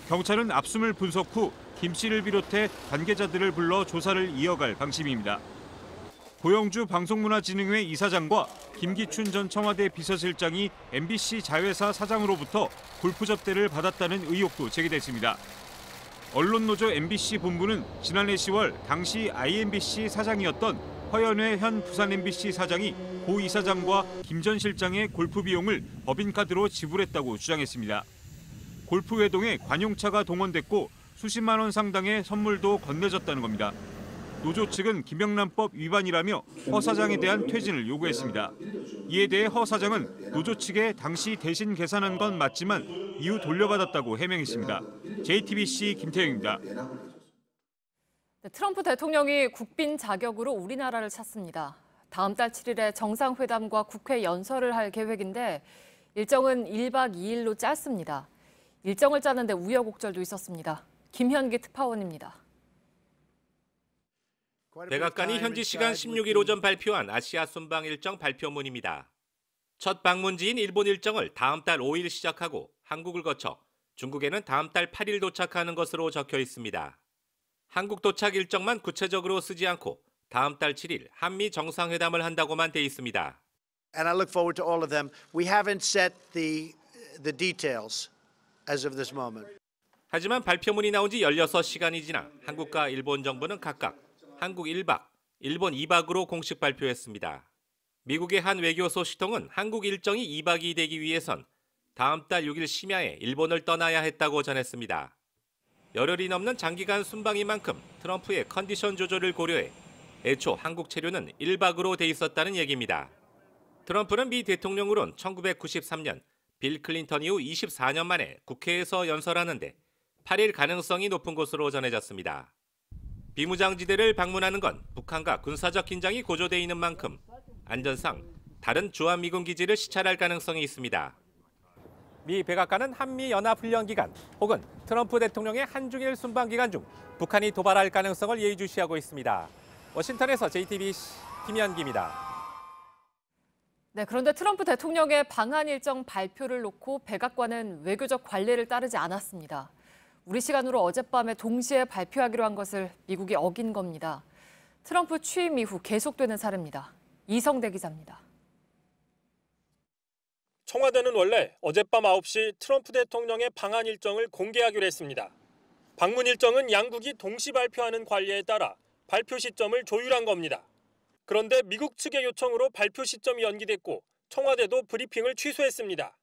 경찰은 압수물 분석 후 김 씨를 비롯해 관계자들을 불러 조사를 이어갈 방침입니다. 고영주 방송문화진흥회 이사장과 김기춘 전 청와대 비서실장이 MBC 자회사 사장으로부터 골프 접대를 받았다는 의혹도 제기됐습니다. 언론노조 MBC 본부는 지난해 10월 당시 IMBC 사장이었던 허연회 현 부산 MBC 사장이 고 이사장과 김 전 실장의 골프 비용을 법인카드로 지불했다고 주장했습니다. 골프 회동에 관용차가 동원됐고 수십만 원 상당의 선물도 건네졌다는 겁니다. 노조 측은 김영란법 위반이라며 허 사장에 대한 퇴진을 요구했습니다. 이에 대해 허 사장은 노조 측에 당시 대신 계산한 건 맞지만 이후 돌려받았다고 해명했습니다. JTBC 김태영입니다. 트럼프 대통령이 국빈 자격으로 우리나라를 찾습니다. 다음 달 7일에 정상회담과 국회 연설을 할 계획인데 일정은 1박 2일로 짧습니다. 일정을 짜는데 우여곡절도 있었습니다. 김현기 특파원입니다. 백악관이 현지 시간 16일 오전 발표한 아시아 순방 일정 발표문입니다. 첫 방문지인 일본 일정을 다음 달 5일 시작하고 한국을 거쳐 중국에는 다음 달 8일 도착하는 것으로 적혀 있습니다. 한국 도착 일정만 구체적으로 쓰지 않고 다음 달 7일 한미 정상회담을 한다고만 돼 있습니다. And I look forward to all of them. We haven't set the details as of this moment. 하지만 발표문이 나온 지 16시간이 지나 한국과 일본 정부는 각각 한국 1박, 일본 2박으로 공식 발표했습니다. 미국의 한 외교 소식통은 한국 일정이 2박이 되기 위해선 다음 달 6일 심야에 일본을 떠나야 했다고 전했습니다. 열흘이 넘는 장기간 순방인 만큼 트럼프의 컨디션 조절을 고려해 애초 한국 체류는 1박으로 돼 있었다는 얘기입니다. 트럼프는 미 대통령으론 1993년 빌 클린턴 이후 24년 만에 국회에서 연설하는데 8일 가능성이 높은 것으로 전해졌습니다. 비무장지대를 방문하는 건 북한과 군사적 긴장이 고조돼 있는 만큼 안전상 다른 주한미군 기지를 시찰할 가능성이 있습니다. 미 백악관은 한미연합훈련 기간 혹은 트럼프 대통령의 한중일 순방 기간 중 북한이 도발할 가능성을 예의주시하고 있습니다. 워싱턴에서 JTBC 김현기입니다. 네, 그런데 트럼프 대통령의 방한 일정 발표를 놓고 백악관은 외교적 관례를 따르지 않았습니다. 우리 시간으로 어젯밤에 동시에 발표하기로 한 것을 미국이 어긴 겁니다. 트럼프 취임 이후 계속되는 사례입니다. 이성대 기자입니다. 청와대는 원래 어젯밤 9시 트럼프 대통령의 방한 일정을 공개하기로 했습니다. 방문 일정은 양국이 동시 발표하는 관례에 따라 발표 시점을 조율한 겁니다. 그런데 미국 측의 요청으로 발표 시점이 연기됐고 청와대도 브리핑을 취소했습니다.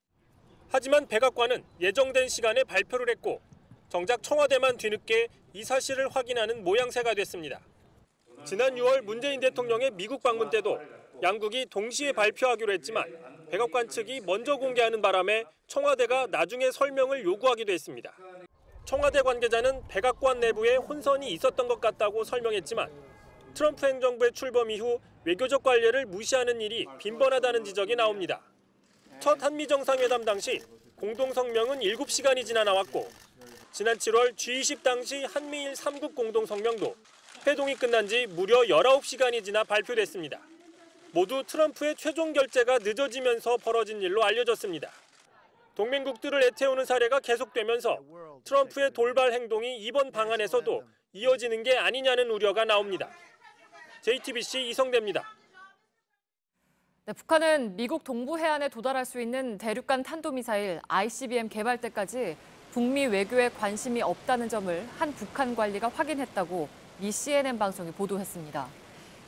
하지만 백악관은 예정된 시간에 발표를 했고 정작 청와대만 뒤늦게 이 사실을 확인하는 모양새가 됐습니다. 지난 6월 문재인 대통령의 미국 방문 때도 양국이 동시에 발표하기로 했지만 백악관 측이 먼저 공개하는 바람에 청와대가 나중에 설명을 요구하기도 했습니다. 청와대 관계자는 백악관 내부에 혼선이 있었던 것 같다고 설명했지만 트럼프 행정부의 출범 이후 외교적 관례를 무시하는 일이 빈번하다는 지적이 나옵니다. 첫 한미 정상회담 당시 공동 성명은 7시간이 지나 나왔고 지난 7월 G20 당시 한미일 3국 공동 성명도 회동이 끝난 지 무려 19시간이 지나 발표됐습니다. 모두 트럼프의 최종 결재가 늦어지면서 벌어진 일로 알려졌습니다. 동맹국들을 애태우는 사례가 계속되면서 트럼프의 돌발 행동이 이번 방안에서도 이어지는 게 아니냐는 우려가 나옵니다. JTBC 이성대입니다. 네, 북한은 미국 동부 해안에 도달할 수 있는 대륙간 탄도미사일 ICBM 개발 때까지 북미 외교에 관심이 없다는 점을 한 북한 관리가 확인했다고 미 CNN 방송이 보도했습니다.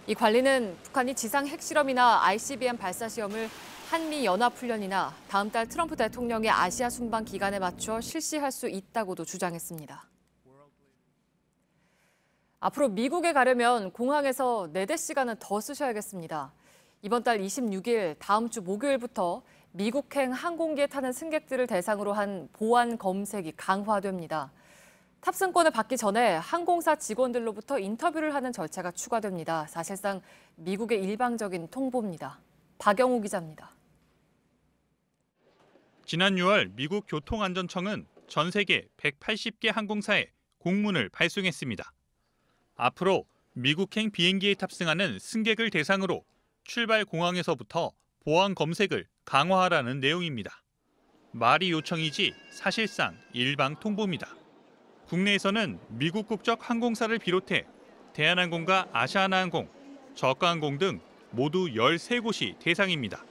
이 관리는 북한이 지상 핵실험이나 ICBM 발사 시험을 한미 연합훈련이나 다음 달 트럼프 대통령의 아시아 순방 기간에 맞춰 실시할 수 있다고도 주장했습니다. 앞으로 미국에 가려면 공항에서 4대 시간은 더 쓰셔야겠습니다. 이번 달 26일 다음 주 목요일부터 미국행 항공기에 타는 승객들을 대상으로 한 보안 검색이 강화됩니다. 탑승권을 받기 전에 항공사 직원들로부터 인터뷰를 하는 절차가 추가됩니다. 사실상 미국의 일방적인 통보입니다. 박영우 기자입니다. 지난 6월 미국 교통안전청은 전 세계 180개 항공사에 공문을 발송했습니다. 앞으로 미국행 비행기에 탑승하는 승객을 대상으로 출발 공항에서부터 보안 검색을 강화하라는 내용입니다. 말이 요청이지 사실상 일방 통보입니다. 국내에서는 미국 국적 항공사를 비롯해 대한항공과 아시아나항공, 저가항공 등 모두 13곳이 대상입니다.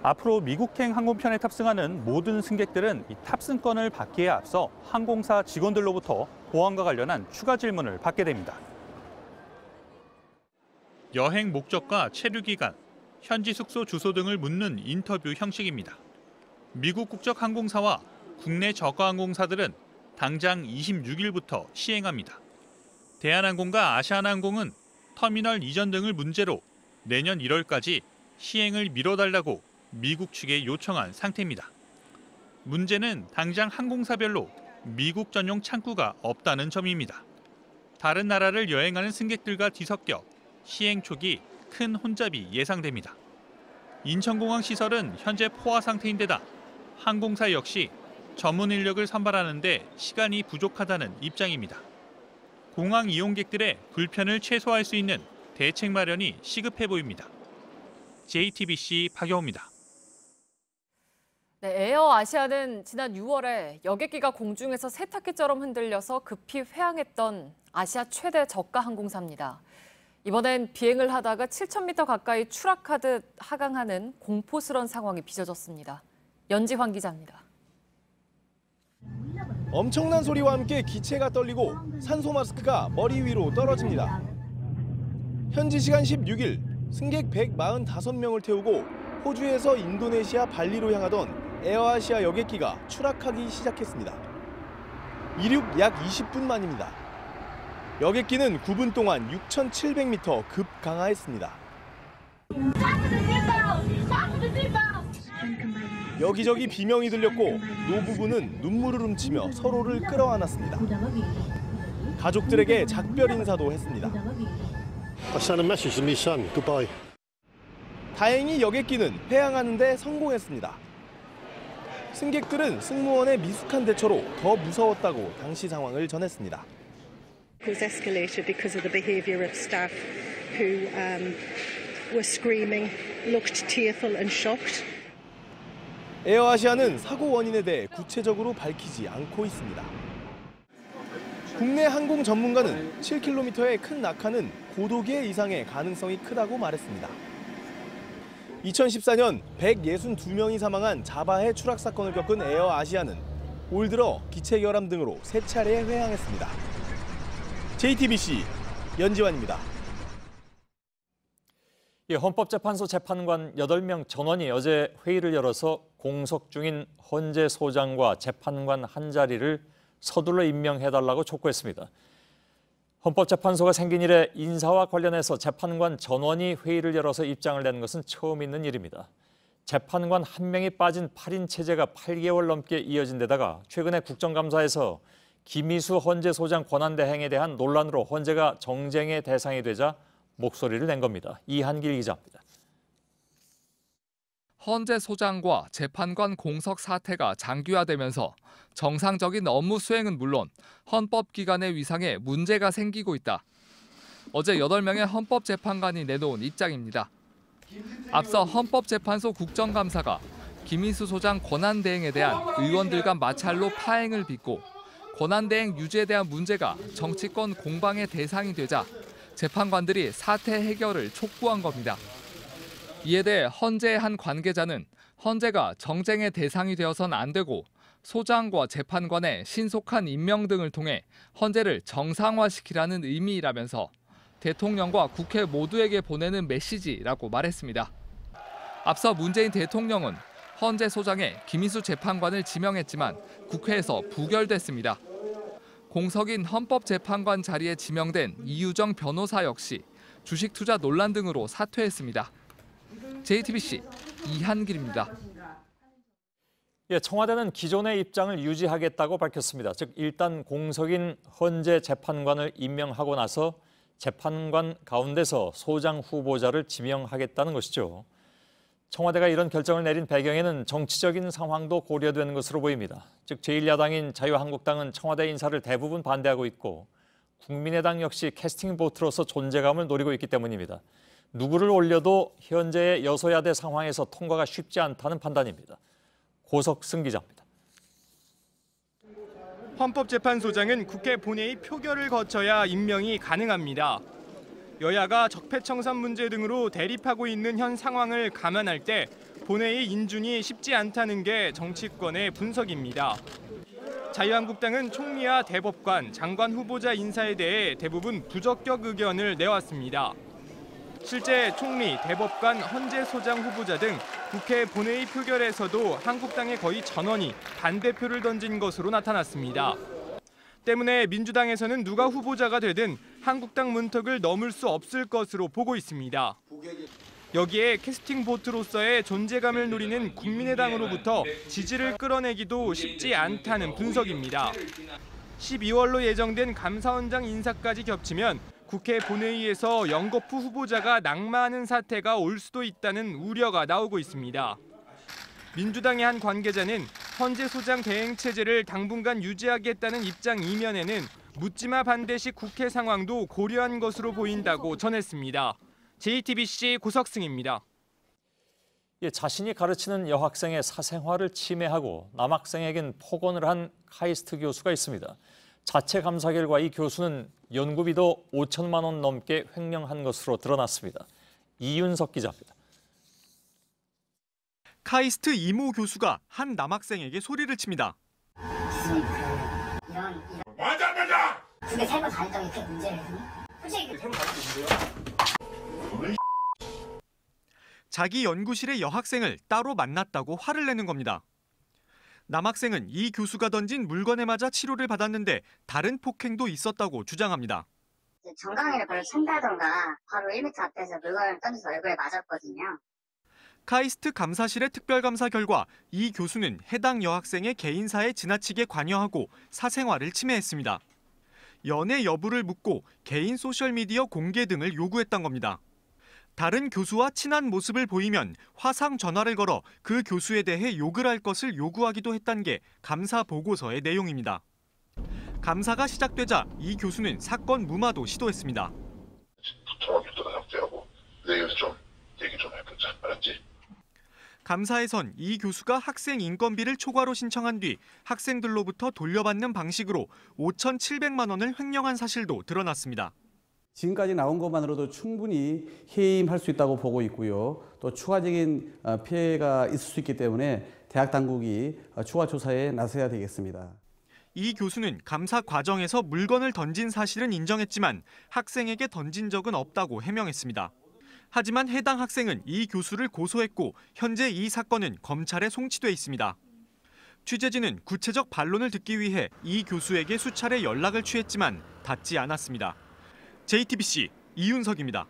앞으로 미국행 항공편에 탑승하는 모든 승객들은 이 탑승권을 받기에 앞서 항공사 직원들로부터 보안과 관련한 추가 질문을 받게 됩니다. 여행 목적과 체류 기간, 현지 숙소 주소 등을 묻는 인터뷰 형식입니다. 미국 국적 항공사와 국내 저가 항공사들은 당장 26일부터 시행합니다. 대한항공과 아시아나항공은 터미널 이전 등을 문제로 내년 1월까지 시행을 미뤄달라고 미국 측에 요청한 상태입니다. 문제는 당장 항공사별로 미국 전용 창구가 없다는 점입니다. 다른 나라를 여행하는 승객들과 뒤섞여 시행 초기 큰 혼잡이 예상됩니다. 인천공항 시설은 현재 포화 상태인데다 항공사 역시 전문 인력을 선발하는 데 시간이 부족하다는 입장입니다. 공항 이용객들의 불편을 최소화할 수 있는 대책 마련이 시급해 보입니다. JTBC 박영호입니다. 네, 에어아시아는 지난 6월에 여객기가 공중에서 세탁기처럼 흔들려서 급히 회항했던 아시아 최대 저가 항공사입니다. 이번엔 비행을 하다가 7,000m 가까이 추락하듯 하강하는 공포스러운 상황이 빚어졌습니다. 연지환 기자입니다. 엄청난 소리와 함께 기체가 떨리고 산소 마스크가 머리 위로 떨어집니다. 현지 시간 16일 승객 145명을 태우고 호주에서 인도네시아 발리로 향하던 에어아시아 여객기가 추락하기 시작했습니다. 이륙 약 20분 만입니다. 여객기는 9분 동안 6,700m 급강하했습니다. 여기저기 비명이 들렸고 노부부는 눈물을 훔치며 서로를 끌어안았습니다. 가족들에게 작별 인사도 했습니다. I sent a message to my son. Goodbye. 다행히 여객기는 회항하는 데 성공했습니다. 승객들은 승무원의 미숙한 대처로 더 무서웠다고 당시 상황을 전했습니다. It was escalated because of the behaviour of staff who were screaming, looked tearful and shocked. 에어아시아는 사고 원인에 대해 구체적으로 밝히지 않고 있습니다. 국내 항공 전문가는 7km의 큰 낙하는 고도계 이상의 가능성이 크다고 말했습니다. 2014년 162명이 사망한 자바해 추락 사건을 겪은 에어아시아는 올 들어 기체 결함 등으로 3차례 회항했습니다. JTBC 연지환입니다. 헌법재판소 재판관 8명 전원이 어제 회의를 열어서 공석 중인 헌재 소장과 재판관 한 자리를 서둘러 임명해달라고 촉구했습니다. 헌법재판소가 생긴 이래 인사와 관련해서 재판관 전원이 회의를 열어서 입장을 내는 것은 처음 있는 일입니다. 재판관 한 명이 빠진 8인 체제가 8개월 넘게 이어진 데다가 최근에 국정감사에서 김희수 헌재소장 권한대행에 대한 논란으로 헌재가 정쟁의 대상이 되자 목소리를 낸 겁니다. 이한길 기자입니다. 헌재소장과 재판관 공석 사태가 장기화되면서 정상적인 업무 수행은 물론 헌법기관의 위상에 문제가 생기고 있다. 어제 8명의 헌법재판관이 내놓은 입장입니다. 앞서 헌법재판소 국정감사가 김희수 소장 권한대행에 대한 의원들 간 마찰로 파행을 빚고 권한대행 유지에 대한 문제가 정치권 공방의 대상이 되자 재판관들이 사태 해결을 촉구한 겁니다. 이에 대해 헌재의 한 관계자는 헌재가 정쟁의 대상이 되어선 안 되고 소장과 재판관의 신속한 임명 등을 통해 헌재를 정상화시키라는 의미라면서 대통령과 국회 모두에게 보내는 메시지라고 말했습니다. 앞서 문재인 대통령은 헌재 소장에 김희수 재판관을 지명했지만 국회에서 부결됐습니다. 공석인 헌법재판관 자리에 지명된 이유정 변호사 역시 주식 투자 논란 등으로 사퇴했습니다. JTBC 이한길입니다. 청와대는 기존의 입장을 유지하겠다고 밝혔습니다. 즉 일단 공석인 헌재 재판관을 임명하고 나서 재판관 가운데서 소장 후보자를 지명하겠다는 것이죠. 청와대가 이런 결정을 내린 배경에는 정치적인 상황도 고려되는 것으로 보입니다. 즉 제1야당인 자유한국당은 청와대 인사를 대부분 반대하고 있고 국민의당 역시 캐스팅 보트로서 존재감을 노리고 있기 때문입니다. 누구를 올려도 현재의 여소야대 상황에서 통과가 쉽지 않다는 판단입니다. 고석승 기자입니다. 헌법재판소장은 국회 본회의 표결을 거쳐야 임명이 가능합니다. 여야가 적폐청산 문제 등으로 대립하고 있는 현 상황을 감안할 때 본회의 인준이 쉽지 않다는 게 정치권의 분석입니다. 자유한국당은 총리와 대법관, 장관 후보자 인사에 대해 대부분 부적격 의견을 내왔습니다. 실제 총리, 대법관, 헌재소장 후보자 등 국회 본회의 표결에서도 한국당의 거의 전원이 반대표를 던진 것으로 나타났습니다. 때문에 민주당에서는 누가 후보자가 되든 한국당 문턱을 넘을 수 없을 것으로 보고 있습니다. 여기에 캐스팅 보트로서의 존재감을 노리는 국민의당으로부터 지지를 끌어내기도 쉽지 않다는 분석입니다. 12월로 예정된 감사원장 인사까지 겹치면 국회 본회의에서 연거푸 후보자가 낙마하는 사태가 올 수도 있다는 우려가 나오고 있습니다. 민주당의 한 관계자는 헌재 소장 대행 체제를 당분간 유지하겠다는 입장 이면에는 묻지마 반대식 국회 상황도 고려한 것으로 보인다고 전했습니다. JTBC 고석승입니다. 자신이 가르치는 여학생의 사생활을 침해하고 남학생에겐 폭언을 한 카이스트 교수가 있습니다. 자체 감사 결과 이 교수는 연구비도 5천만 원 넘게 횡령한 것으로 드러났습니다. 이윤석 기자입니다. 카이스트 이모 교수가 한 남학생에게 소리를 칩니다. 맞아! 근데 세 번 다녔다고 그게 문제를 했니? 솔직히 세번 다녔는데요? 자기 연구실의 여학생을 따로 만났다고 화를 내는 겁니다. 남학생은 이 교수가 던진 물건에 맞아 치료를 받았는데 다른 폭행도 있었다고 주장합니다. 정강이를 바로 찬다던가 바로 1m 앞에서 물건을 던져서 얼굴에 맞았거든요. 카이스트 감사실의 특별감사 결과 이 교수는 해당 여학생의 개인사에 지나치게 관여하고 사생활을 침해했습니다. 연애 여부를 묻고 개인 소셜미디어 공개 등을 요구했던 겁니다. 다른 교수와 친한 모습을 보이면 화상 전화를 걸어 그 교수에 대해 욕을 할 것을 요구하기도 했다는 게 감사 보고서의 내용입니다. 감사가 시작되자 이 교수는 사건 무마도 시도했습니다. 전화부터 삭제하고 내일서 좀 얘기 좀 해보자. 알았지? 감사에선 이 교수가 학생 인건비를 초과로 신청한 뒤 학생들로부터 돌려받는 방식으로 5,700만 원을 횡령한 사실도 드러났습니다. 지금까지 나온 것만으로도 충분히 해임할 수 있다고 보고 있고요. 또 추가적인 피해가 있을 수 있기 때문에 대학 당국이 추가 조사에 나서야 되겠습니다. 이 교수는 감사 과정에서 물건을 던진 사실은 인정했지만 학생에게 던진 적은 없다고 해명했습니다. 하지만 해당 학생은 이 교수를 고소했고 현재 이 사건은 검찰에 송치돼 있습니다. 취재진은 구체적 반론을 듣기 위해 이 교수에게 수차례 연락을 취했지만 닿지 않았습니다. JTBC 이윤석입니다.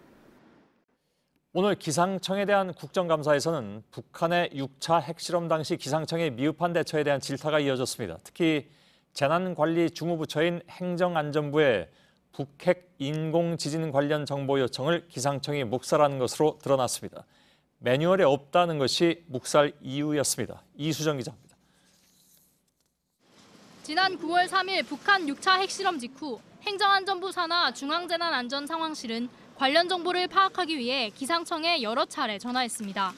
오늘 기상청에 대한 국정감사에서는 북한의 6차 핵실험 당시 기상청의 미흡한 대처에 대한 질타가 이어졌습니다. 특히 재난관리주무부처인 행정안전부에 북핵 인공지진 관련 정보 요청을 기상청이 묵살하는 것으로 드러났습니다. 매뉴얼에 없다는 것이 묵살 이유였습니다. 이수정 기자입니다. 지난 9월 3일 북한 6차 핵실험 직후 행정안전부 산하 중앙재난안전상황실은 관련 정보를 파악하기 위해 기상청에 여러 차례 전화했습니다.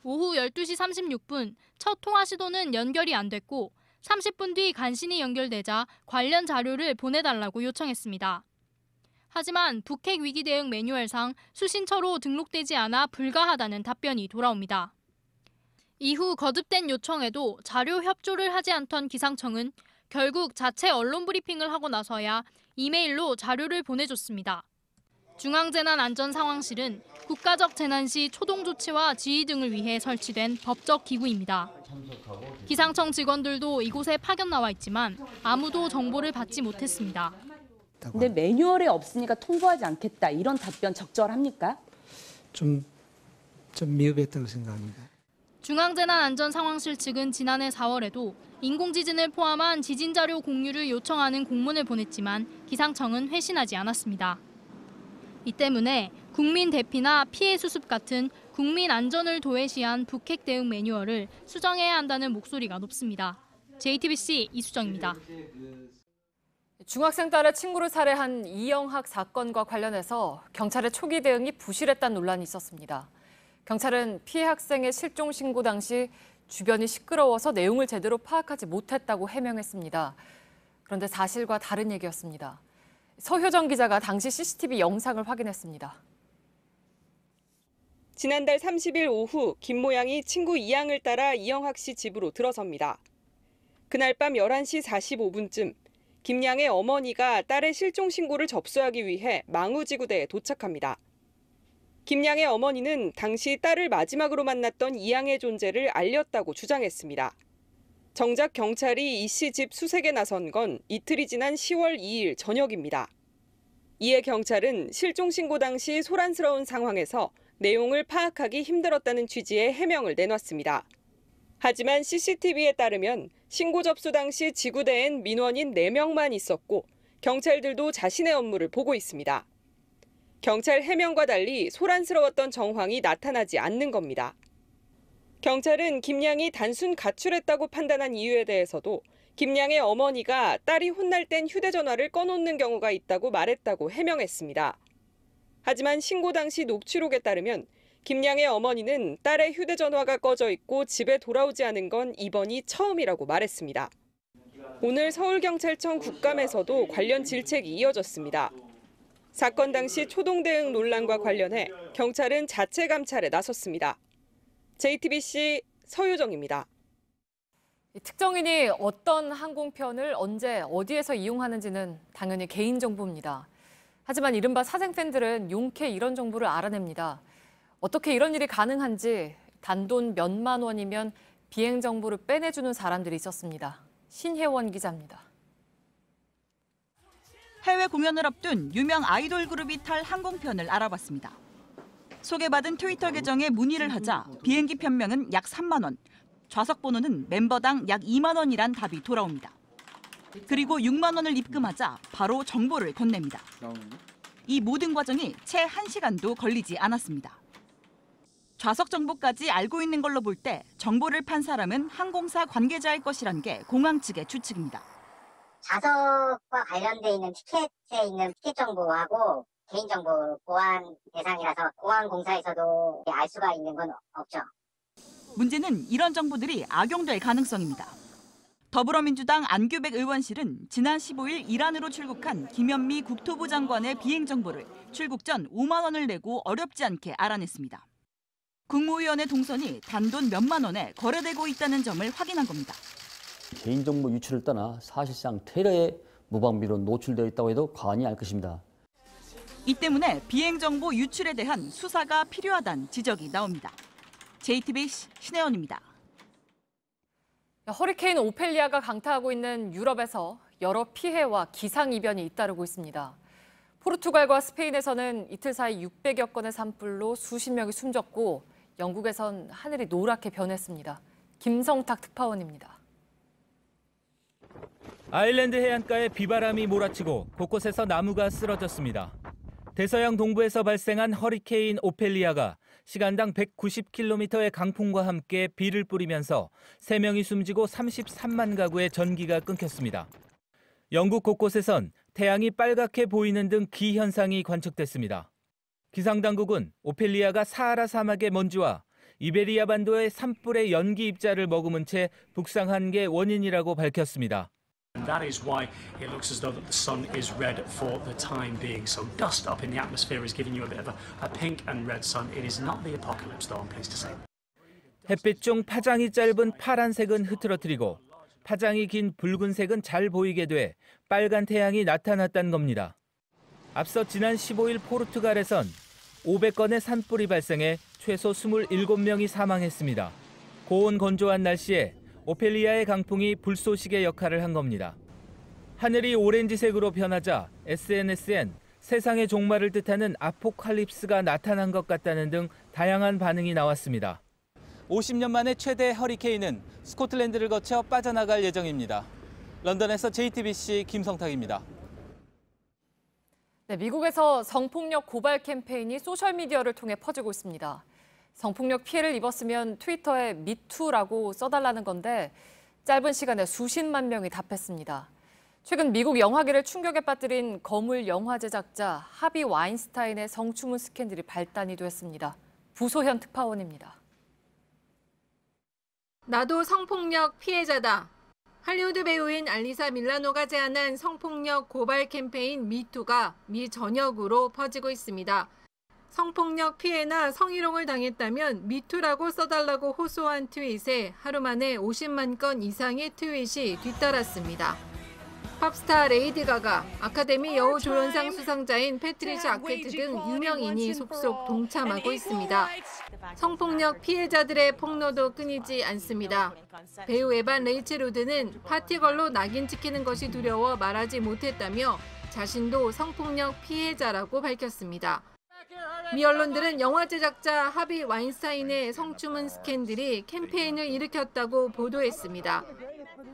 오후 12시 36분 첫 통화 시도는 연결이 안 됐고 30분 뒤 간신히 연결되자 관련 자료를 보내달라고 요청했습니다. 하지만 북핵 위기 대응 매뉴얼상 수신처로 등록되지 않아 불가하다는 답변이 돌아옵니다. 이후 거듭된 요청에도 자료 협조를 하지 않던 기상청은 결국 자체 언론 브리핑을 하고 나서야 이메일로 자료를 보내줬습니다. 중앙재난안전상황실은 국가적 재난 시 초동 조치와 지휘 등을 위해 설치된 법적 기구입니다. 기상청 직원들도 이곳에 파견 나와 있지만 아무도 정보를 받지 못했습니다. 근데 매뉴얼에 없으니까 통보하지 않겠다 이런 답변 적절합니까? 좀 미흡했다고 생각합니다. 중앙재난안전상황실 측은 지난해 4월에도 인공지진을 포함한 지진 자료 공유를 요청하는 공문을 보냈지만 기상청은 회신하지 않았습니다. 이 때문에 국민 대피나 피해 수습 같은 국민 안전을 도외시한 북핵 대응 매뉴얼을 수정해야 한다는 목소리가 높습니다. JTBC 이수정입니다. 중학생 딸의 친구를 살해한 이영학 사건과 관련해서 경찰의 초기 대응이 부실했다는 논란이 있었습니다. 경찰은 피해 학생의 실종 신고 당시 주변이 시끄러워서 내용을 제대로 파악하지 못했다고 해명했습니다. 그런데 사실과 다른 얘기였습니다. 서효정 기자가 당시 CCTV 영상을 확인했습니다. 지난달 30일 오후 김 모양이 친구 이양을 따라 이영학 씨 집으로 들어섭니다. 그날 밤 11시 45분쯤 김양의 어머니가 딸의 실종 신고를 접수하기 위해 망우지구대에 도착합니다. 김양의 어머니는 당시 딸을 마지막으로 만났던 이양의 존재를 알렸다고 주장했습니다. 정작 경찰이 이 씨 집 수색에 나선 건 이틀이 지난 10월 2일 저녁입니다. 이에 경찰은 실종 신고 당시 소란스러운 상황에서 내용을 파악하기 힘들었다는 취지의 해명을 내놨습니다. 하지만 CCTV에 따르면 신고 접수 당시 지구대엔 민원인 4명만 있었고 경찰들도 자신의 업무를 보고 있습니다. 경찰 해명과 달리 소란스러웠던 정황이 나타나지 않는 겁니다. 경찰은 김양이 단순 가출했다고 판단한 이유에 대해서도 김양의 어머니가 딸이 혼날 땐 휴대전화를 꺼놓는 경우가 있다고 말했다고 해명했습니다. 하지만 신고 당시 녹취록에 따르면 김양의 어머니는 딸의 휴대전화가 꺼져 있고 집에 돌아오지 않은 건 이번이 처음이라고 말했습니다. 오늘 서울경찰청 국감에서도 관련 질책이 이어졌습니다. 사건 당시 초동 대응 논란과 관련해 경찰은 자체 감찰에 나섰습니다. JTBC 서유정입니다. 특정인이 어떤 항공편을 언제 어디에서 이용하는지는 당연히 개인정보입니다. 하지만 이른바 사생팬들은 용케 이런 정보를 알아냅니다. 어떻게 이런 일이 가능한지 단돈 몇만 원이면 비행 정보를 빼내주는 사람들이 있었습니다. 신혜원 기자입니다. 해외 공연을 앞둔 유명 아이돌 그룹이 탈 항공편을 알아봤습니다. 소개받은 트위터 계정에 문의를 하자 비행기 편명은 약 3만 원, 좌석 번호는 멤버당 약 2만 원이란 답이 돌아옵니다. 그리고 6만 원을 입금하자 바로 정보를 건넵니다. 이 모든 과정이 채 1시간도 걸리지 않았습니다. 좌석 정보까지 알고 있는 걸로 볼 때 정보를 판 사람은 항공사 관계자일 것이란 게 공항 측의 추측입니다. 좌석과 관련돼 있는 티켓에 있는 티켓 정보하고 개인정보 보안 대상이라서 공항공사에서도 알 수가 있는 건 없죠. 문제는 이런 정보들이 악용될 가능성입니다. 더불어민주당 안규백 의원실은 지난 15일 이란으로 출국한 김현미 국토부 장관의 비행 정보를 출국 전 5만 원을 내고 어렵지 않게 알아냈습니다. 국무위원회 동선이 단돈 몇만 원에 거래되고 있다는 점을 확인한 겁니다. 개인정보 유출을 떠나 사실상 테러의 무방비로 노출되어 있다고 해도 과언이 아닐 것입니다. 이 때문에 비행정보 유출에 대한 수사가 필요하다는 지적이 나옵니다. JTBC 신혜원입니다. 허리케인 오펠리아가 강타하고 있는 유럽에서 여러 피해와 기상이변이 잇따르고 있습니다. 포르투갈과 스페인에서는 이틀 사이 600여 건의 산불로 수십 명이 숨졌고 영국에선 하늘이 노랗게 변했습니다. 김성탁 특파원입니다. 아일랜드 해안가에 비바람이 몰아치고 곳곳에서 나무가 쓰러졌습니다. 대서양 동부에서 발생한 허리케인 오펠리아가 시간당 190km의 강풍과 함께 비를 뿌리면서 3명이 숨지고 33만 가구의 전기가 끊겼습니다. 영국 곳곳에선 태양이 빨갛게 보이는 등 기현상이 관측됐습니다. 기상당국은 오펠리아가 사하라 사막의 먼지와 이베리아 반도의 산불의 연기 입자를 머금은 채 북상한 게 원인이라고 밝혔습니다. And that is why it looks as though the sun is red for the time being. So dust up in the atmosphere is giving you a bit of a pink and red sun. It is not the apocalypse, though, I'm pleased to say. 햇빛 중 파장이 짧은 파란색은 흐트러뜨리고 파장이 긴 붉은색은 잘 보이게 돼 빨간 태양이 나타났다는 겁니다. 앞서 지난 15일 포르투갈에선 500건의 산불이 발생해 최소 27명이 사망했습니다. 고온 건조한 날씨에 오펠리아의 강풍이 불쏘시개 역할을 한 겁니다. 하늘이 오렌지색으로 변하자 SNS엔 세상의 종말을 뜻하는 아포칼립스가 나타난 것 같다는 등 다양한 반응이 나왔습니다. 50년 만에 최대 허리케인은 스코틀랜드를 거쳐 빠져나갈 예정입니다. 런던에서 JTBC 김성탁입니다. 네, 미국에서 성폭력 고발 캠페인이 소셜미디어를 통해 퍼지고 있습니다. 성폭력 피해를 입었으면 트위터에 미투라고 써달라는 건데 짧은 시간에 수십만 명이 답했습니다. 최근 미국 영화계를 충격에 빠뜨린 거물 영화 제작자 하비 와인스타인의 성추문 스캔들이 발단이 됐습니다. 부소현 특파원입니다. 나도 성폭력 피해자다. 할리우드 배우인 알리사 밀라노가 제안한 성폭력 고발 캠페인 미투가 미 전역으로 퍼지고 있습니다. 성폭력 피해나 성희롱을 당했다면 미투라고 써달라고 호소한 트윗에 하루 만에 50만 건 이상의 트윗이 뒤따랐습니다. 팝스타 레이디 가가, 아카데미 여우 조연상 수상자인 패트리샤 아케트 등 유명인이 속속 동참하고 있습니다. 성폭력 피해자들의 폭로도 끊이지 않습니다. 배우 에반 레이첼 우드는 파티걸로 낙인 찍히는 것이 두려워 말하지 못했다며 자신도 성폭력 피해자라고 밝혔습니다. 미 언론들은 영화 제작자 하비 와인스타인의 성추문 스캔들이 캠페인을 일으켰다고 보도했습니다.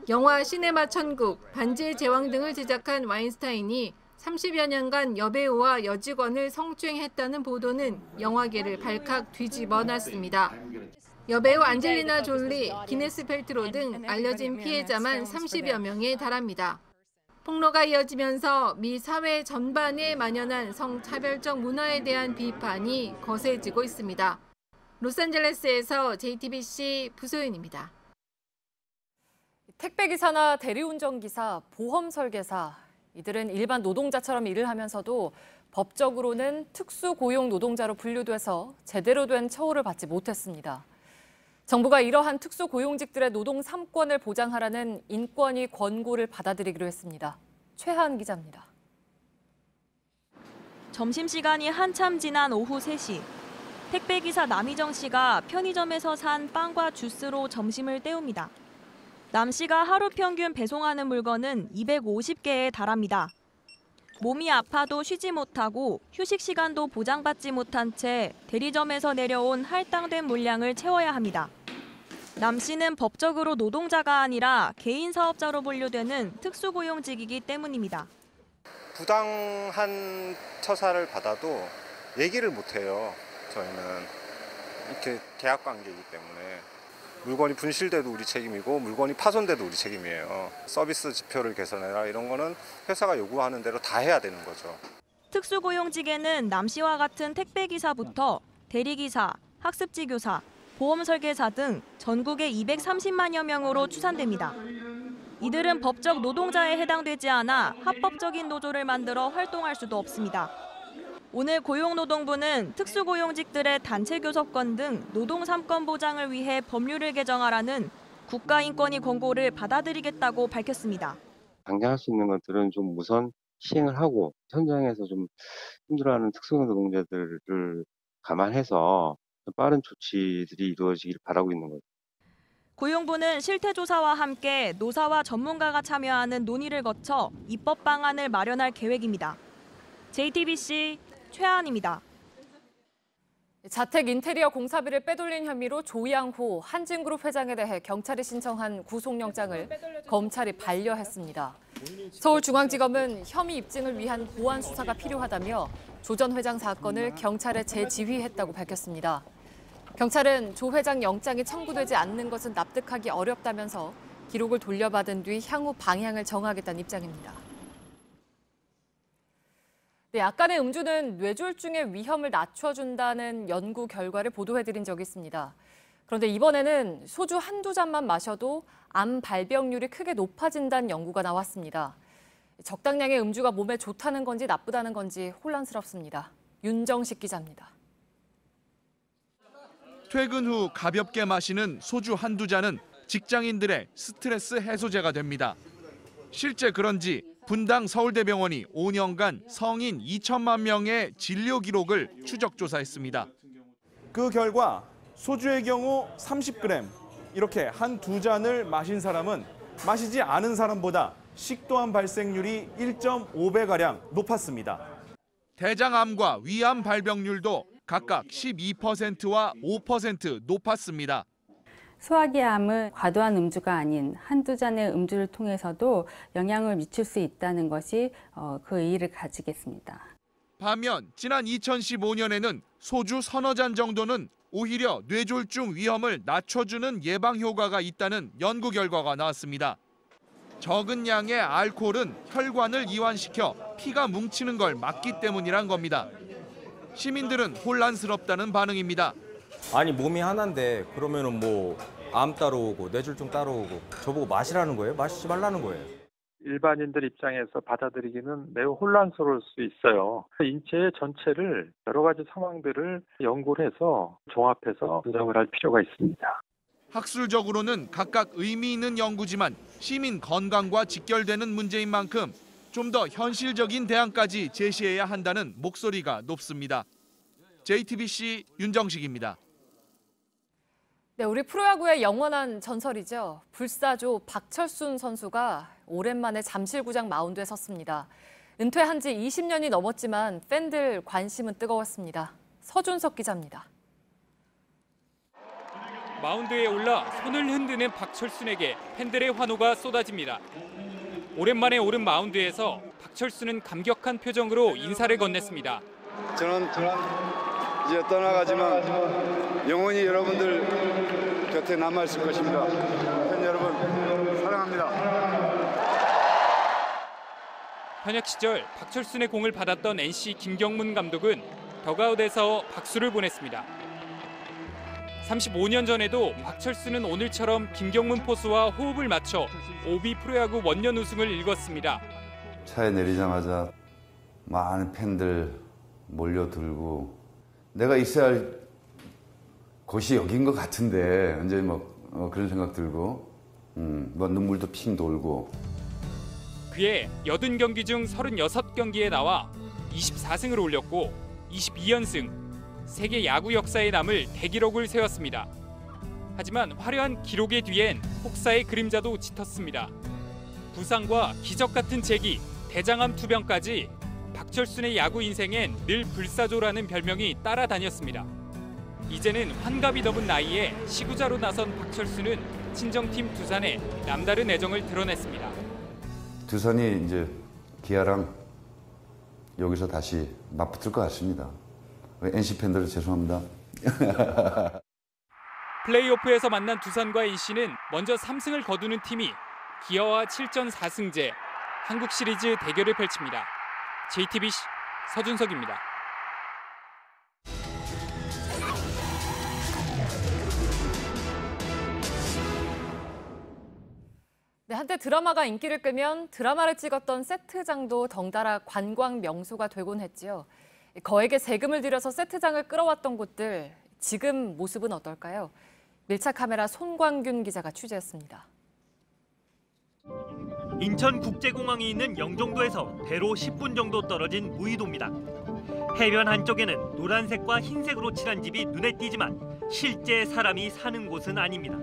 영화 시네마 천국, 반지의 제왕 등을 제작한 와인스타인이 30여 년간 여배우와 여직원을 성추행했다는 보도는 영화계를 발칵 뒤집어 놨습니다. 여배우 안젤리나 졸리, 기네스 펠트로 등 알려진 피해자만 30여 명에 달합니다. 폭로가 이어지면서 미 사회 전반에 만연한 성차별적 문화에 대한 비판이 거세지고 있습니다. 로스앤젤레스에서 JTBC 부소연입니다. 택배기사나 대리운전기사, 보험 설계사, 이들은 일반 노동자처럼 일을 하면서도 법적으로는 특수고용 노동자로 분류돼서 제대로 된 처우를 받지 못했습니다. 정부가 이러한 특수고용직들의 노동 3권을 보장하라는 인권위 권고를 받아들이기로 했습니다. 최하은 기자입니다. 점심시간이 한참 지난 오후 3시. 택배기사 남희정 씨가 편의점에서 산 빵과 주스로 점심을 때웁니다. 남 씨가 하루 평균 배송하는 물건은 250개에 달합니다. 몸이 아파도 쉬지 못하고 휴식 시간도 보장받지 못한 채 대리점에서 내려온 할당된 물량을 채워야 합니다. 남 씨는 법적으로 노동자가 아니라 개인 사업자로 분류되는 특수고용직이기 때문입니다. 부당한 처사를 받아도 얘기를 못해요. 저희는 이렇게 계약 관계이기 때문에. 물건이 분실돼도 우리 책임이고 물건이 파손돼도 우리 책임이에요. 서비스 지표를 개선해라 이런 거는 회사가 요구하는 대로 다 해야 되는 거죠. 특수고용직에는 남 씨와 같은 택배기사부터 대리기사, 학습지교사, 보험설계사 등 전국에 230만여 명으로 추산됩니다. 이들은 법적 노동자에 해당되지 않아 합법적인 노조를 만들어 활동할 수도 없습니다. 오늘 고용노동부는 특수고용직들의 단체교섭권 등 노동 3권 보장을 위해 법률을 개정하라는 국가인권위 권고를 받아들이겠다고 밝혔습니다. 당장할 수 있는 것들은 좀 우선 시행을 하고 현장에서 좀 힘들어하는 특수노동자들을 감안해서 빠른 조치들이 이루어지길 바라고 있는 거죠. 고용부는 실태조사와 함께 노사와 전문가가 참여하는 논의를 거쳐 입법 방안을 마련할 계획입니다. JTBC 최하은입니다. 자택 인테리어 공사비를 빼돌린 혐의로 조양호 한진그룹 회장에 대해 경찰이 신청한 구속영장을 검찰이 반려했습니다. 서울중앙지검은 혐의 입증을 위한 보완 수사가 필요하다며 조 전 회장 사건을 경찰에 재지휘했다고 밝혔습니다. 경찰은 조 회장 영장이 청구되지 않는 것은 납득하기 어렵다면서 기록을 돌려받은 뒤 향후 방향을 정하겠다는 입장입니다. 약간의 음주는 뇌졸중의 위험을 낮춰준다는 연구 결과를 보도해드린 적이 있습니다. 그런데 이번에는 소주 한두 잔만 마셔도 암 발병률이 크게 높아진다는 연구가 나왔습니다. 적당량의 음주가 몸에 좋다는 건지 나쁘다는 건지 혼란스럽습니다. 윤정식 기자입니다. 퇴근 후 가볍게 마시는 소주 한두 잔은 직장인들의 스트레스 해소제가 됩니다. 실제 그런지 분당 서울대병원이 5년간 성인 2천만 명의 진료 기록을 추적 조사했습니다. 그 결과 소주의 경우 30g, 이렇게 한두 잔을 마신 사람은 마시지 않은 사람보다 식도암 발생률이 1.5배가량 높았습니다. 대장암과 위암 발병률도 각각 12%와 5% 높았습니다. 소화기암은 과도한 음주가 아닌 한두 잔의 음주를 통해서도 영향을 미칠 수 있다는 것이 그 의의를 가지겠습니다. 반면 지난 2015년에는 소주 서너 잔 정도는 오히려 뇌졸중 위험을 낮춰주는 예방 효과가 있다는 연구 결과가 나왔습니다. 적은 양의 알코올은 혈관을 이완시켜 피가 뭉치는 걸 막기 때문이란 겁니다. 시민들은 혼란스럽다는 반응입니다. 아니 몸이 하나인데 그러면은 뭐 암 따로 오고 뇌졸중 따로 오고 저보고 마시라는 거예요? 마시지 말라는 거예요? 일반인들 입장에서 받아들이기는 매우 혼란스러울 수 있어요. 인체 전체를 여러 가지 상황들을 연구를 해서 종합해서 분석을 할 필요가 있습니다. 학술적으로는 각각 의미 있는 연구지만 시민 건강과 직결되는 문제인 만큼 좀 더 현실적인 대안까지 제시해야 한다는 목소리가 높습니다. JTBC 윤정식입니다. 네, 우리 프로야구의 영원한 전설이죠. 불사조 박철순 선수가 오랜만에 잠실구장 마운드에 섰습니다. 은퇴한 지 20년이 넘었지만 팬들 관심은 뜨거웠습니다. 서준석 기자입니다. 마운드에 올라 손을 흔드는 박철순에게 팬들의 환호가 쏟아집니다. 오랜만에 오른 마운드에서 박철순은 감격한 표정으로 인사를 건넸습니다. 저는 이제 떠나가지만 영원히 여러분들 곁에 남아있을 것입니다. 팬 여러분 사랑합니다. 현역 시절 박철순의 공을 받았던 NC 김경문 감독은 덕아웃에서 박수를 보냈습니다. 35년 전에도 박철순은 오늘처럼 김경문 포수와 호흡을 맞춰 OB 프로야구 원년 우승을 일궜습니다. 차에 내리자마자 많은 팬들 몰려들고 내가 있어야 할 곳이 여긴 것 같은데 이제 그런 생각 들고 눈물도 핑 돌고. 그해 80경기 중 36경기에 나와 24승을 올렸고 22연승, 세계 야구 역사에 남을 대기록을 세웠습니다. 하지만 화려한 기록의 뒤엔 혹사의 그림자도 짙었습니다. 부상과 기적 같은 재기, 대장암 투병까지 박철순의 야구 인생엔 늘 불사조라는 별명이 따라다녔습니다. 이제는 환갑이 넘은 나이에 시구자로 나선 박철순은 친정팀 두산에 남다른 애정을 드러냈습니다. 두산이 이제 기아랑 여기서 다시 맞붙을 것 같습니다. NC 팬들 죄송합니다. 플레이오프에서 만난 두산과 NC는 먼저 3승을 거두는 팀이 기아와 7전 4승제 한국 시리즈 대결을 펼칩니다. JTBC 서준석입니다. 네, 한때 드라마가 인기를 끄면 드라마를 찍었던 세트장도 덩달아 관광 명소가 되곤 했지요. 거액의 세금을 들여서 세트장을 끌어왔던 곳들, 지금 모습은 어떨까요? 밀착 카메라 손광균 기자가 취재했습니다. 인천국제공항이 있는 영종도에서 배로 10분 정도 떨어진 무의도입니다. 해변 한쪽에는 노란색과 흰색으로 칠한 집이 눈에 띄지만 실제 사람이 사는 곳은 아닙니다.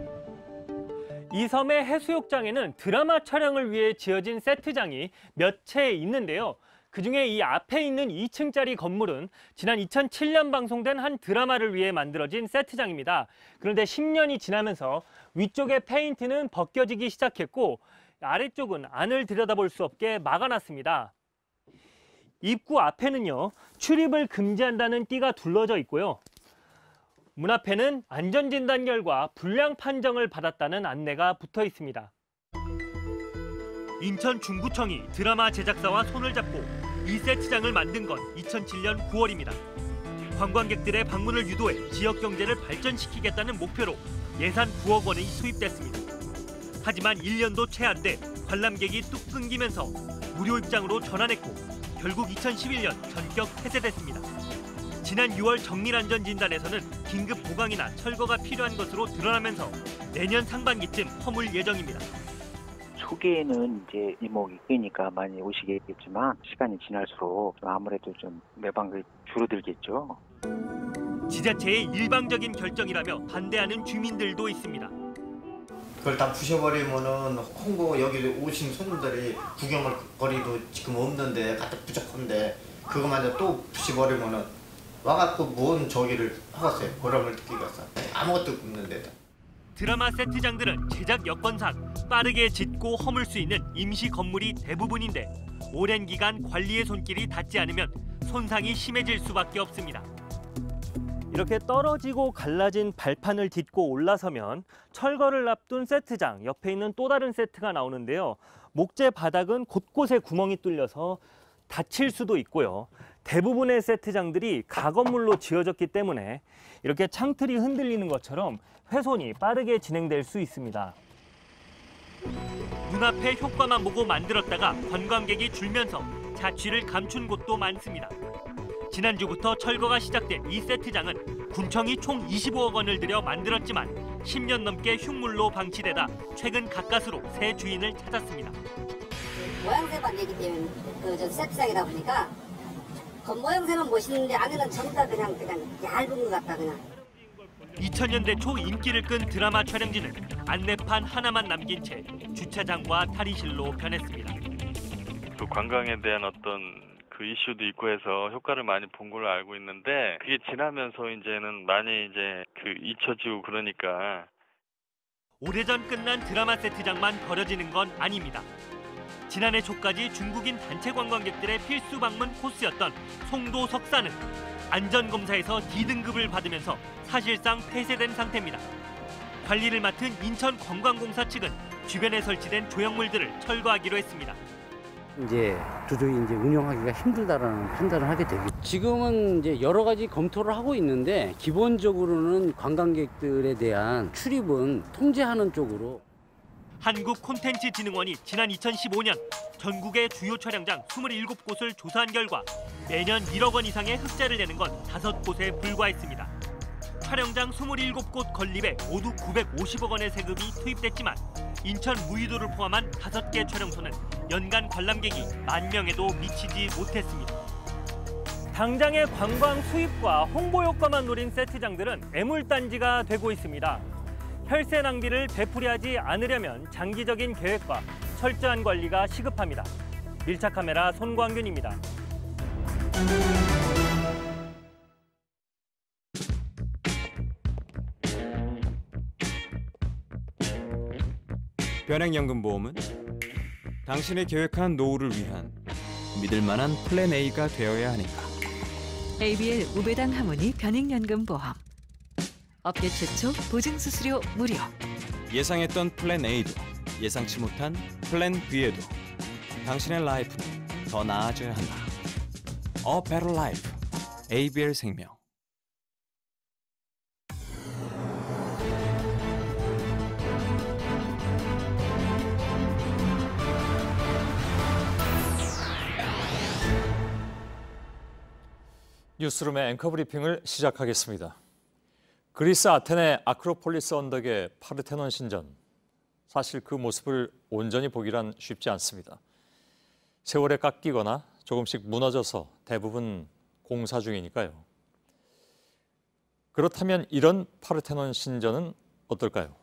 이 섬의 해수욕장에는 드라마 촬영을 위해 지어진 세트장이 몇 채 있는데요. 그중에 이 앞에 있는 2층짜리 건물은 지난 2007년 방송된 한 드라마를 위해 만들어진 세트장입니다. 그런데 10년이 지나면서 위쪽의 페인트는 벗겨지기 시작했고 아래쪽은 안을 들여다볼 수 없게 막아놨습니다. 입구 앞에는요, 출입을 금지한다는 띠가 둘러져 있고요. 문 앞에는 안전진단 결과 불량 판정을 받았다는 안내가 붙어 있습니다. 인천 중구청이 드라마 제작사와 손을 잡고 이 세트장을 만든 건 2007년 9월입니다. 관광객들의 방문을 유도해 지역 경제를 발전시키겠다는 목표로 예산 9억 원이 투입됐습니다. 하지만 1년도 채 안 돼 관람객이 뚝 끊기면서 무료 입장으로 전환했고 결국 2011년 전격 폐쇄됐습니다. 지난 6월 정밀안전진단에서는 긴급 보강이나 철거가 필요한 것으로 드러나면서 내년 상반기쯤 허물 예정입니다. 초기에는 이제 이목이 끄니까 많이 오시겠지만 시간이 지날수록 아무래도 좀 매방이 줄어들겠죠. 지자체의 일방적인 결정이라며 반대하는 주민들도 있습니다. 그걸 다 부셔버리면은 홍보 여기 오신 손님들이 구경할 거리도 지금 없는데 가뜩 부족한데 그거마저 또 부셔버리면은 와갖고 뭔 저기를 하겠어요. 보람을 느끼겠어. 아무것도 없는데. 드라마 세트장들은 제작 여건상 빠르게 짓고 허물 수 있는 임시 건물이 대부분인데 오랜 기간 관리의 손길이 닿지 않으면 손상이 심해질 수밖에 없습니다. 이렇게 떨어지고 갈라진 발판을 딛고 올라서면 철거를 앞둔 세트장 옆에 있는 또 다른 세트가 나오는데요. 목재 바닥은 곳곳에 구멍이 뚫려서 다칠 수도 있고요. 대부분의 세트장들이 가건물로 지어졌기 때문에 이렇게 창틀이 흔들리는 것처럼 훼손이 빠르게 진행될 수 있습니다. 눈앞에 효과만 보고 만들었다가 관광객이 줄면서 자취를 감춘 곳도 많습니다. 지난주부터 철거가 시작된 이 세트장은 군청이 총 25억 원을 들여 만들었지만 10년 넘게 흉물로 방치되다 최근 가까스로 새 주인을 찾았습니다. 모양새만 내기 때문에 저 세트장이다 보니까 겉모양새는 멋있는데 안에는 전부 다 그냥 얇은 것 같다 그냥. 2000년대 초 인기를 끈 드라마 촬영지는 안내판 하나만 남긴 채 주차장과 탈의실로 변했습니다. 또 관광에 대한 어떤 그 이슈도 있고 해서 효과를 많이 본 걸로 알고 있는데 그게 지나면서 이제는 많이 이제 그 잊혀지고 그러니까. 오래전 끝난 드라마 세트장만 버려지는 건 아닙니다. 지난해 초까지 중국인 단체 관광객들의 필수 방문 코스였던 송도 석산은 안전검사에서 D등급을 받으면서 사실상 폐쇄된 상태입니다. 관리를 맡은 인천관광공사 측은 주변에 설치된 조형물들을 철거하기로 했습니다. 이제 도저히 운영하기가 힘들다라는 판단을 하게 되고 지금은 이제 여러 가지 검토를 하고 있는데 기본적으로는 관광객들에 대한 출입은 통제하는 쪽으로. 한국콘텐츠진흥원이 지난 2015년 전국의 주요 촬영장 27곳을 조사한 결과 매년 1억 원 이상의 흑자를 내는 건 5곳에 불과했습니다. 촬영장 27곳 건립에 모두 950억 원의 세금이 투입됐지만 인천 무의도를 포함한 5개 촬영소는 연간 관람객이 10,000명에도 미치지 못했습니다. 당장의 관광 수입과 홍보 효과만 노린 세트장들은 애물단지가 되고 있습니다. 혈세 낭비를 되풀이하지 않으려면 장기적인 계획과 철저한 관리가 시급합니다. 밀착 카메라 손광균입니다. 변액연금보험은 당신의 계획한 노후를 위한 믿을 만한 플랜 A가 되어야 하니까. ABL 우배당 하모니 변액연금보험. 업계 최초 보증수수료 무료. 예상했던 플랜 A도 예상치 못한 플랜 B에도 당신의 라이프는 더 나아져야 한다. A Better Life. ABL 생명. 뉴스룸의 앵커 브리핑을 시작하겠습니다. 그리스 아테네 아크로폴리스 언덕의 파르테논 신전. 사실 그 모습을 온전히 보기란 쉽지 않습니다. 세월에 깎이거나 조금씩 무너져서 대부분 공사 중이니까요. 그렇다면 이런 파르테논 신전은 어떨까요?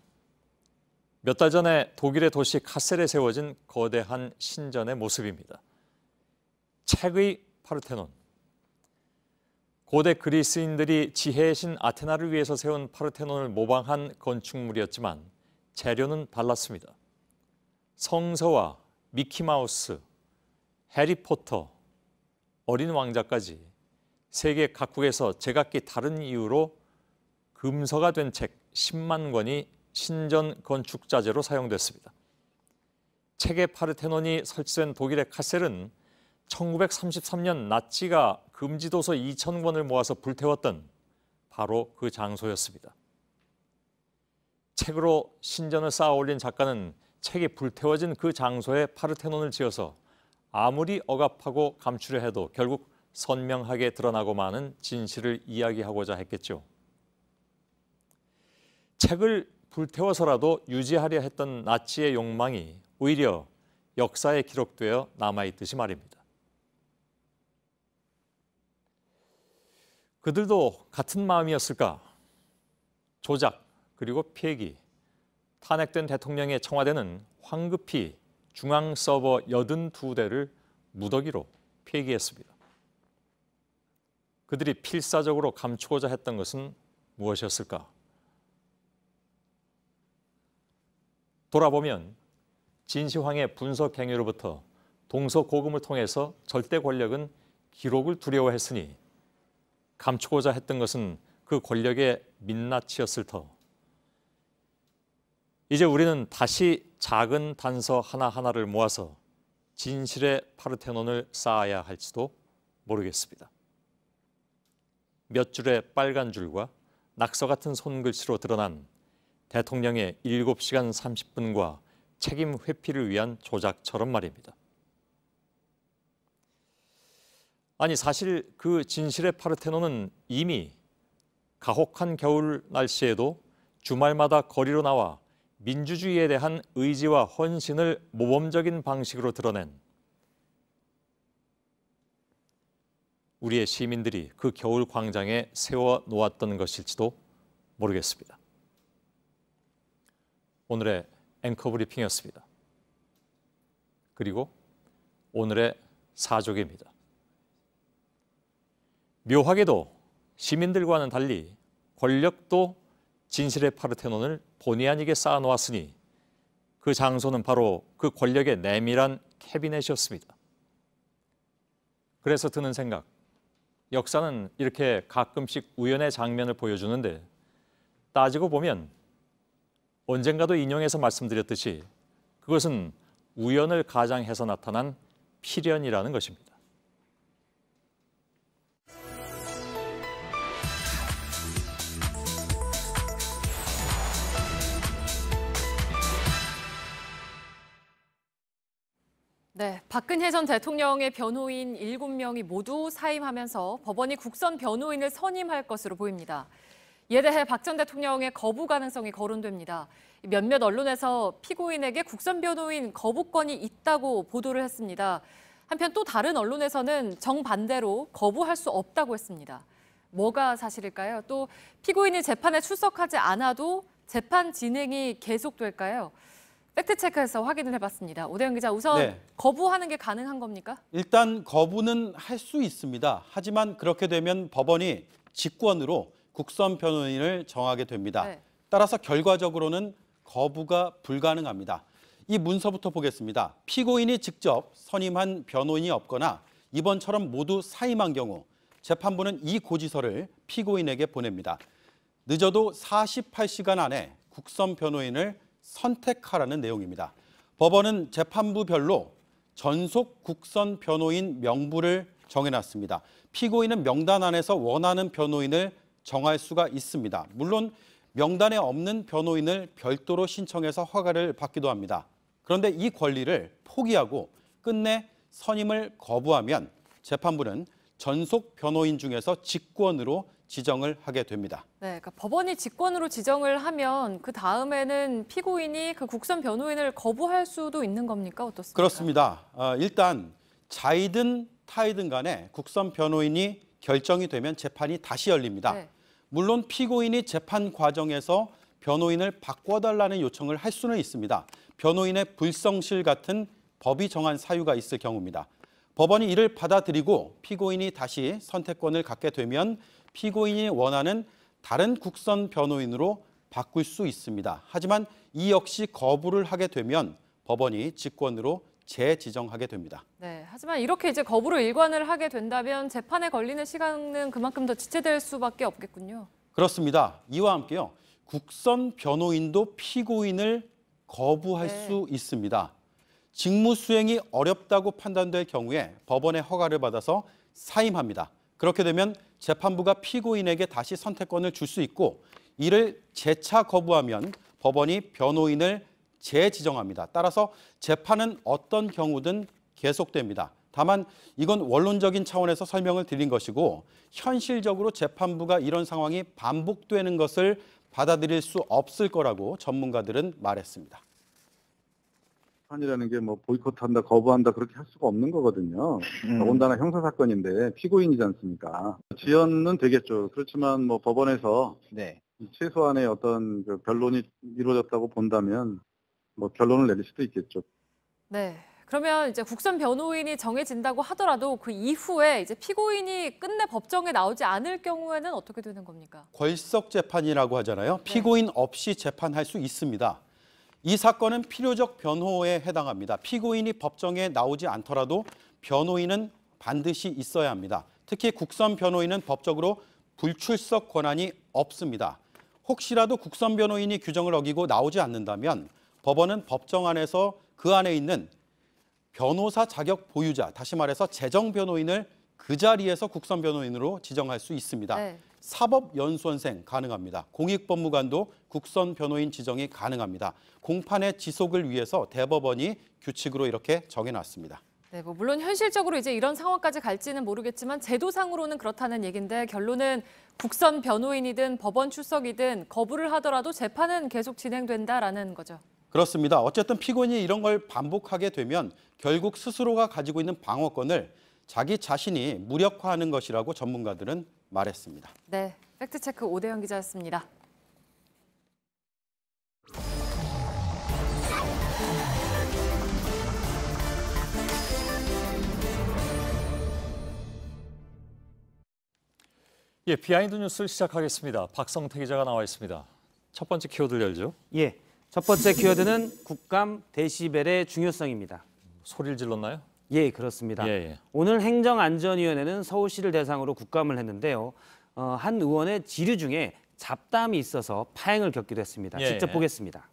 몇 달 전에 독일의 도시 카셀에 세워진 거대한 신전의 모습입니다. 책의 파르테논. 고대 그리스인들이 지혜의 신 아테나를 위해서 세운 파르테논을 모방한 건축물이었지만 재료는 달랐습니다. 성서와 미키마우스, 해리포터, 어린 왕자까지 세계 각국에서 제각기 다른 이유로 금서가 된 책 10만 권이 신전 건축 자재로 사용됐습니다. 책의 파르테논이 설치된 독일의 카셀은 1933년 나치가 금지도서 2,000권을 모아서 불태웠던 바로 그 장소였습니다. 책으로 신전을 쌓아 올린 작가는 책이 불태워진 그 장소에 파르테논을 지어서 아무리 억압하고 감추려 해도 결국 선명하게 드러나고 마는 진실을 이야기하고자 했겠죠. 책을 불태워서라도 유지하려 했던 나치의 욕망이 오히려 역사에 기록되어 남아있듯이 말입니다. 그들도 같은 마음이었을까? 조작 그리고 폐기, 탄핵된 대통령의 청와대는 황급히 중앙 서버 82대를 무더기로 폐기했습니다. 그들이 필사적으로 감추고자 했던 것은 무엇이었을까? 돌아보면 진시황의 분석 행위로부터 동서고금을 통해서 절대 권력은 기록을 두려워했으니 감추고자 했던 것은 그 권력의 민낯이었을 터. 이제 우리는 다시 작은 단서 하나하나를 모아서 진실의 파르테논을 쌓아야 할지도 모르겠습니다. 몇 줄의 빨간 줄과 낙서 같은 손글씨로 드러난 대통령의 7시간 30분과 책임 회피를 위한 조작처럼 말입니다. 아니 사실 그 진실의 파르테논은 이미 가혹한 겨울 날씨에도 주말마다 거리로 나와 민주주의에 대한 의지와 헌신을 모범적인 방식으로 드러낸 우리의 시민들이 그 겨울 광장에 세워 놓았던 것일지도 모르겠습니다. 오늘의 앵커 브리핑이었습니다. 그리고 오늘의 사족입니다. 묘하게도 시민들과는 달리 권력도 진실의 파르테논을 본의 아니게 쌓아놓았으니 그 장소는 바로 그 권력의 내밀한 캐비넷이었습니다. 그래서 드는 생각, 역사는 이렇게 가끔씩 우연의 장면을 보여주는데 따지고 보면 언젠가도 인용해서 말씀드렸듯이 그것은 우연을 가장해서 나타난 필연이라는 것입니다. 네, 박근혜 전 대통령의 변호인 7명이 모두 사임하면서 법원이 국선 변호인을 선임할 것으로 보입니다. 이에 대해 박 전 대통령의 거부 가능성이 거론됩니다. 몇몇 언론에서 피고인에게 국선 변호인 거부권이 있다고 보도를 했습니다. 한편 또 다른 언론에서는 정반대로 거부할 수 없다고 했습니다. 뭐가 사실일까요? 또 피고인이 재판에 출석하지 않아도 재판 진행이 계속될까요? 팩트체크해서 확인을 해봤습니다. 오대영 기자, 우선 거부하는 게 가능한 겁니까? 일단 거부는 할 수 있습니다. 하지만 그렇게 되면 법원이 직권으로 국선 변호인을 정하게 됩니다. 따라서 결과적으로는 거부가 불가능합니다. 이 문서부터 보겠습니다. 피고인이 직접 선임한 변호인이 없거나 이번처럼 모두 사임한 경우 재판부는 이 고지서를 피고인에게 보냅니다. 늦어도 48시간 안에 국선 변호인을 선택하라는 내용입니다. 법원은 재판부별로 전속 국선 변호인 명부를 정해놨습니다. 피고인은 명단 안에서 원하는 변호인을 정할 수가 있습니다. 물론 명단에 없는 변호인을 별도로 신청해서 허가를 받기도 합니다. 그런데 이 권리를 포기하고 끝내 선임을 거부하면 재판부는 전속 변호인 중에서 직권으로 지정을 하게 됩니다. 네, 그러니까 법원이 직권으로 지정을 하면 그 다음에는 피고인이 그 국선 변호인을 거부할 수도 있는 겁니까? 어떻습니까? 그렇습니다. 일단 자이든 타이든 간에 국선 변호인이 결정이 되면 재판이 다시 열립니다. 물론 피고인이 재판 과정에서 변호인을 바꿔달라는 요청을 할 수는 있습니다. 변호인의 불성실 같은 법이 정한 사유가 있을 경우입니다. 법원이 이를 받아들이고 피고인이 다시 선택권을 갖게 되면 피고인이 원하는 다른 국선 변호인으로 바꿀 수 있습니다. 하지만 이 역시 거부를 하게 되면 법원이 직권으로 재지정하게 됩니다. 네, 하지만 이렇게 이제 거부로 일관을 하게 된다면 재판에 걸리는 시간은 그만큼 더 지체될 수밖에 없겠군요. 그렇습니다. 이와 함께요. 국선 변호인도 피고인을 거부할 수 있습니다. 직무 수행이 어렵다고 판단될 경우에 법원의 허가를 받아서 사임합니다. 그렇게 되면 재판부가 피고인에게 다시 선택권을 줄 수 있고 이를 재차 거부하면 법원이 변호인을 재지정합니다. 따라서 재판은 어떤 경우든 계속됩니다. 다만 이건 원론적인 차원에서 설명을 드린 것이고 현실적으로 재판부가 이런 상황이 반복되는 것을 받아들일 수 없을 거라고 전문가들은 말했습니다. 재판이라는 게 뭐 보이콧한다, 거부한다 그렇게 할 수가 없는 거거든요. 더군다나 형사 사건인데 피고인이지 않습니까? 지연은 되겠죠. 그렇지만 뭐 법원에서 최소한의 어떤 그 변론이 이루어졌다고 본다면 뭐 결론을 내릴 수도 있겠죠. 네. 그러면 이제 국선 변호인이 정해진다고 하더라도 그 이후에 이제 피고인이 끝내 법정에 나오지 않을 경우에는 어떻게 되는 겁니까? 궐석 재판이라고 하잖아요. 피고인 없이 재판할 수 있습니다. 이 사건은 필요적 변호에 해당합니다. 피고인이 법정에 나오지 않더라도 변호인은 반드시 있어야 합니다. 특히 국선 변호인은 법적으로 불출석 권한이 없습니다. 혹시라도 국선 변호인이 규정을 어기고 나오지 않는다면 법원은 법정 안에서 그 안에 있는 변호사 자격 보유자, 다시 말해서 재정 변호인을 그 자리에서 국선 변호인으로 지정할 수 있습니다. 사법연수원생 가능합니다. 공익법무관도 국선 변호인 지정이 가능합니다. 공판의 지속을 위해서 대법원이 규칙으로 이렇게 정해놨습니다. 네, 뭐 물론 현실적으로 이제 이런 상황까지 갈지는 모르겠지만 제도상으로는 그렇다는 얘긴데 결론은 국선 변호인이든 법원 출석이든 거부를 하더라도 재판은 계속 진행된다라는 거죠. 그렇습니다. 어쨌든 피고인이 이런 걸 반복하게 되면 결국 스스로가 가지고 있는 방어권을 자기 자신이 무력화하는 것이라고 전문가들은 말했습니다. 네, 팩트체크 오대영 기자였습니다. 예, 비하인드 뉴스를 시작하겠습니다. 박성태 기자가 나와 있습니다. 첫 번째 키워드를 열죠. 예, 첫 번째 키워드는 국감 데시벨의 중요성입니다. 소리를 질렀나요? 예, 그렇습니다. 예. 오늘 행정안전위원회는 서울시를 대상으로 국감을 했는데요. 한 의원의 질의 중에 잡담이 있어서 파행을 겪기도 했습니다. 직접 보겠습니다.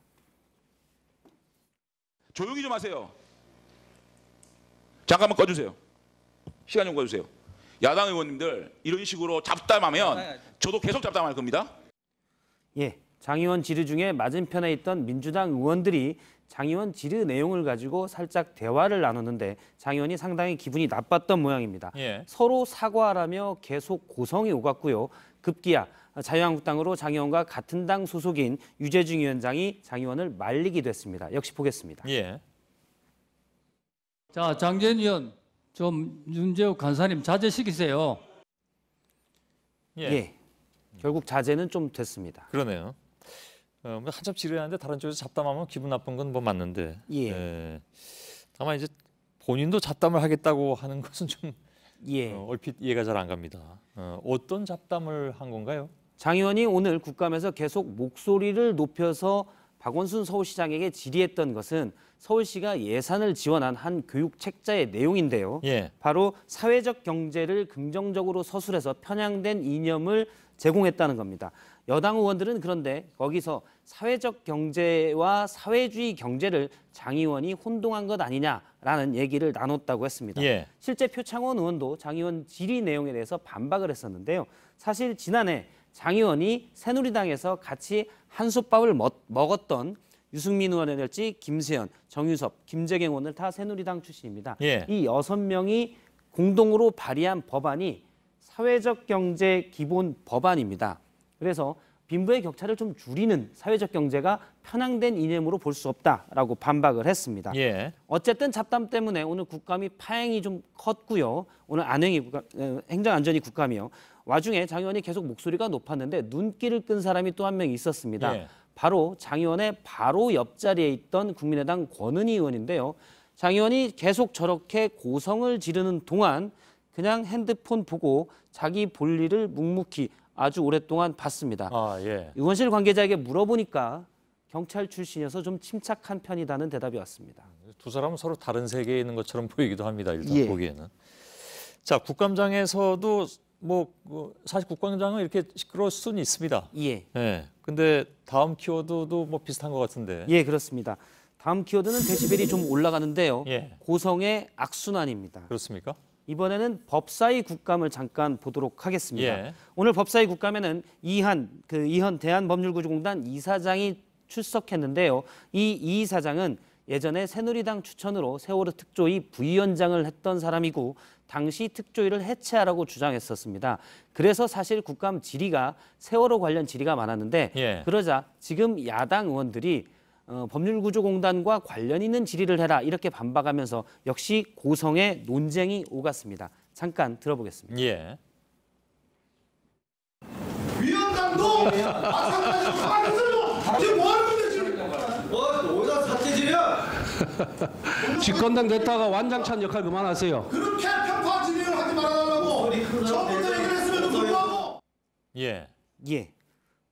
조용히 좀 하세요. 잠깐만 꺼주세요. 시간 좀 꺼주세요. 야당 의원님들 이런 식으로 잡담하면 저도 계속 잡담할 겁니다. 예, 장 의원 질의 중에 맞은편에 있던 민주당 의원들이 장 의원 질의 내용을 가지고 살짝 대화를 나눴는데 장 의원이 상당히 기분이 나빴던 모양입니다. 서로 사과하라며 계속 고성이 오갔고요. 급기야 자유한국당으로 장 의원과 같은 당 소속인 유재중 위원장이 장 의원을 말리기도 했습니다. 역시 보겠습니다. 자, 장재현 의원, 좀 윤재욱 간사님 자제시키세요. 예, 결국 자제는 좀 됐습니다. 그러네요. 한참 질의하는데 다른 쪽에서 잡담하면 기분 나쁜 건 뭐 맞는데. 다만 이제 본인도 잡담을 하겠다고 하는 것은 좀 얼핏 이해가 잘 안 갑니다. 어떤 잡담을 한 건가요? 장 의원이 오늘 국감에서 계속 목소리를 높여서 박원순 서울시장에게 질의했던 것은 서울시가 예산을 지원한 한 교육 책자의 내용인데요. 바로 사회적 경제를 긍정적으로 서술해서 편향된 이념을 제공했다는 겁니다. 여당 의원들은 그런데 거기서 사회적 경제와 사회주의 경제를 장 의원이 혼동한 것 아니냐라는 얘기를 나눴다고 했습니다. 실제 표창원 의원도 장 의원 질의 내용에 대해서 반박을 했었는데요. 사실 지난해 장 의원이 새누리당에서 같이 한솥밥을 먹었던 유승민 의원이랄지 김세현, 정유섭, 김재경 의원들 다 새누리당 출신입니다. 이 6명이 공동으로 발의한 법안이 사회적 경제 기본 법안입니다. 그래서 빈부의 격차를 좀 줄이는 사회적 경제가 편향된 이념으로 볼 수 없다라고 반박을 했습니다. 어쨌든 잡담 때문에 오늘 국감이 파행이 좀 컸고요. 오늘 행정안전위 국감이요. 와중에 장 의원이 계속 목소리가 높았는데 눈길을 끈 사람이 또 한 명 있었습니다. 바로 장 의원의 바로 옆자리에 있던 국민의당 권은희 의원인데요. 장 의원이 계속 저렇게 고성을 지르는 동안 그냥 핸드폰 보고 자기 볼 일을 묵묵히 아주 오랫동안 봤습니다. 의원실 관계자에게 물어보니까 경찰 출신이어서 좀 침착한 편이다는 대답이 왔습니다. 두 사람은 서로 다른 세계에 있는 것처럼 보이기도 합니다. 일단 보기에는. 자, 국감장에서도 사실 국감장은 이렇게 시끄러울 수는 있습니다. 근데 다음 키워드도 뭐 비슷한 것 같은데. 그렇습니다. 다음 키워드는 데시벨이 좀 올라가는데요. 고성의 악순환입니다. 그렇습니까? 이번에는 법사위 국감을 잠깐 보도록 하겠습니다. 오늘 법사위 국감에는 이현 대한법률구조공단 이사장이 출석했는데요. 이 이사장은 예전에 새누리당 추천으로 세월호 특조위 부위원장을 했던 사람이고 당시 특조위를 해체하라고 주장했었습니다. 그래서 사실 국감 질의가 세월호 관련 질의가 많았는데 그러자 지금 야당 의원들이 법률구조공단과 관련 있는 질의를 해라 이렇게 반박하면서 역시 고성의 논쟁이 오갔습니다. 잠깐 들어보겠습니다. 위원장도 마찬가지로 가만히 있어요. 지금 뭐 하는 건데 지금? 어디다 사태질이야? 집권당 됐다가 완장찬 역할 그만하세요. 그렇게 편파 질의를 하지 말아달라고 처음부터 얘기를 했음에도 불구하고.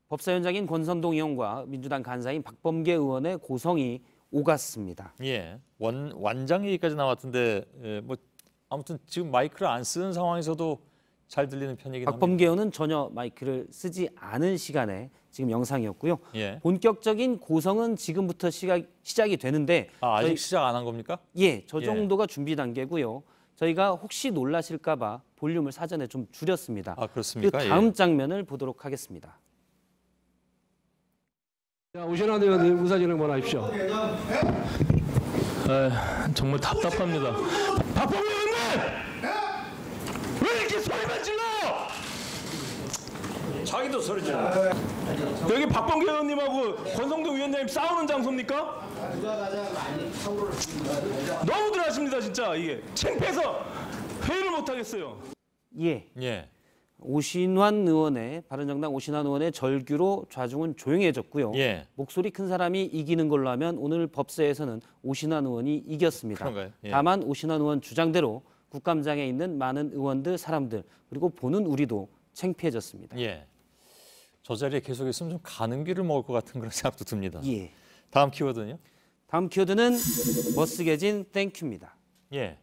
법사위원장인 권선동 의원과 민주당 간사인 박범계 의원의 고성이 오갔습니다. 완장 얘기까지 나왔던데 뭐 아무튼 지금 마이크를 안 쓰는 상황에서도 잘 들리는 편이긴 합니다. 박범계 의원은 전혀 마이크를 쓰지 않은 시간에 지금 영상이었고요. 본격적인 고성은 지금부터 시작이 되는데 아직 시작 안 한 겁니까? 저 정도가 준비 단계고요. 저희가 혹시 놀라실까 봐 볼륨을 사전에 좀 줄였습니다. 그렇습니까? 그 다음 장면을 보도록 하겠습니다. 자, 오신환 의원님 의사진행 하십시오. 정말 답답합니다. 박범계 의원님! 왜 이렇게 소리만 질러? 자기도 소리 질러. 여기 박범계 의원님하고 권성동 위원장님 싸우는 장소입니까? 너무들 하십니다 진짜. 이게 창피해서 회의를 못 하겠어요. 예. 예. 오신환 의원의 바른정당 오신환 의원의 절규로 좌중은 조용해졌고요. 예. 목소리 큰 사람이 이기는 걸로 하면 오늘 법사에서는 오신환 의원이 이겼습니다. 그런가요? 예. 다만 오신환 의원 주장대로 국감장에 있는 많은 의원들, 사람들 그리고 보는 우리도 창피해졌습니다. 예. 저 자리에 계속 있으면 좀 가는 길을 먹을 것 같은 그런 생각도 듭니다. 예. 다음 키워드는요? 다음 키워드는 머스게진 땡큐입니다. 예.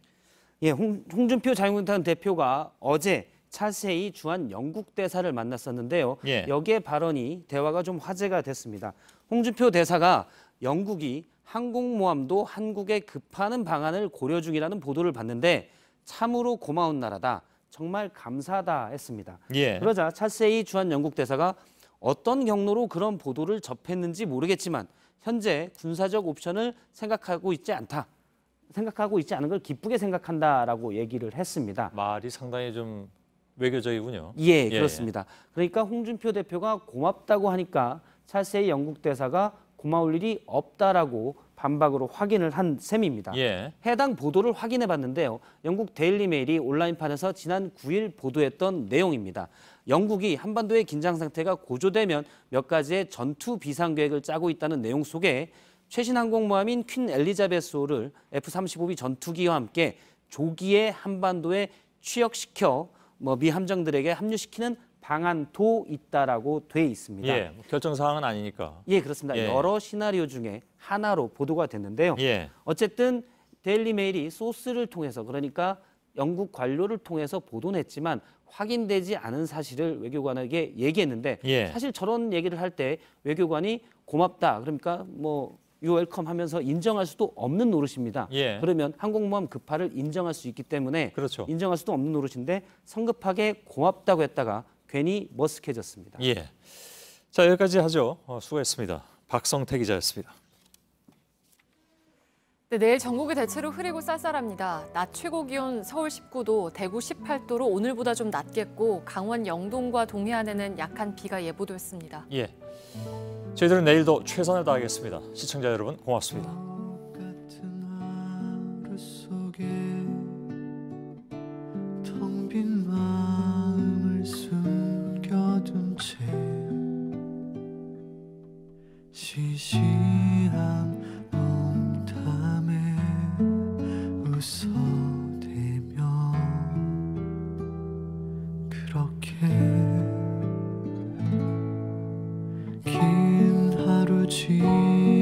예, 홍준표 자유한국당 대표가 어제 찰스헤이 주한 영국 대사를 만났었는데요. 예. 여기에 발언이 대화가 좀 화제가 됐습니다. 홍준표 대사가 영국이 항공모함도 한국에 급하는 방안을 고려 중이라는 보도를 봤는데 참으로 고마운 나라다. 정말 감사하다 했습니다. 예. 그러자 찰스헤이 주한 영국 대사가 어떤 경로로 그런 보도를 접했는지 모르겠지만 현재 군사적 옵션을 생각하고 있지 않은 걸 기쁘게 생각한다라고 얘기를 했습니다. 말이 상당히 좀 외교적이군요. 예, 그렇습니다. 그러니까 홍준표 대표가 고맙다고 하니까 찰스헤이 영국 대사가 고마울 일이 없다라고 반박으로 확인을 한 셈입니다. 예. 해당 보도를 확인해 봤는데요. 영국 데일리메일이 온라인판에서 지난 9일 보도했던 내용입니다. 영국이 한반도의 긴장 상태가 고조되면 몇 가지의 전투 비상계획을 짜고 있다는 내용 속에 최신 항공모함인 퀸 엘리자베스호를 F-35B 전투기와 함께 조기에 한반도에 취역시켜 미 함정들에게 합류시키는 방안도 있다라고 돼 있습니다. 예, 결정 사항은 아니니까. 예, 그렇습니다. 예. 여러 시나리오 중에 하나로 보도가 됐는데요. 예. 어쨌든 데일리메일이 소스를 통해서 그러니까 영국 관료를 통해서 보도는 했지만 확인되지 않은 사실을 외교관에게 얘기했는데 예. 사실 저런 얘기를 할 때 외교관이 고맙다 그러니까 유 웰컴 하면서 인정할 수도 없는 노릇입니다. 예. 그러면 항공모함 급파를 인정할 수 있기 때문에 그렇죠. 인정할 수도 없는 노릇인데 성급하게 고맙다고 했다가 괜히 머쓱해졌습니다. 예. 자, 여기까지 하죠. 수고했습니다. 박성태 기자였습니다. 네, 내일 전국이 대체로 흐리고 쌀쌀합니다. 낮 최고 기온 서울 19도, 대구 18도로 오늘보다 좀 낮겠고 강원 영동과 동해안에는 약한 비가 예보됐습니다. 예. 저희들은 내일도 최선을 다하겠습니다. 시청자 여러분 고맙습니다. 텅 빈 마음을 숨겨둔 채 시시한 농담에 웃어대며 그렇게 긴 하루 지나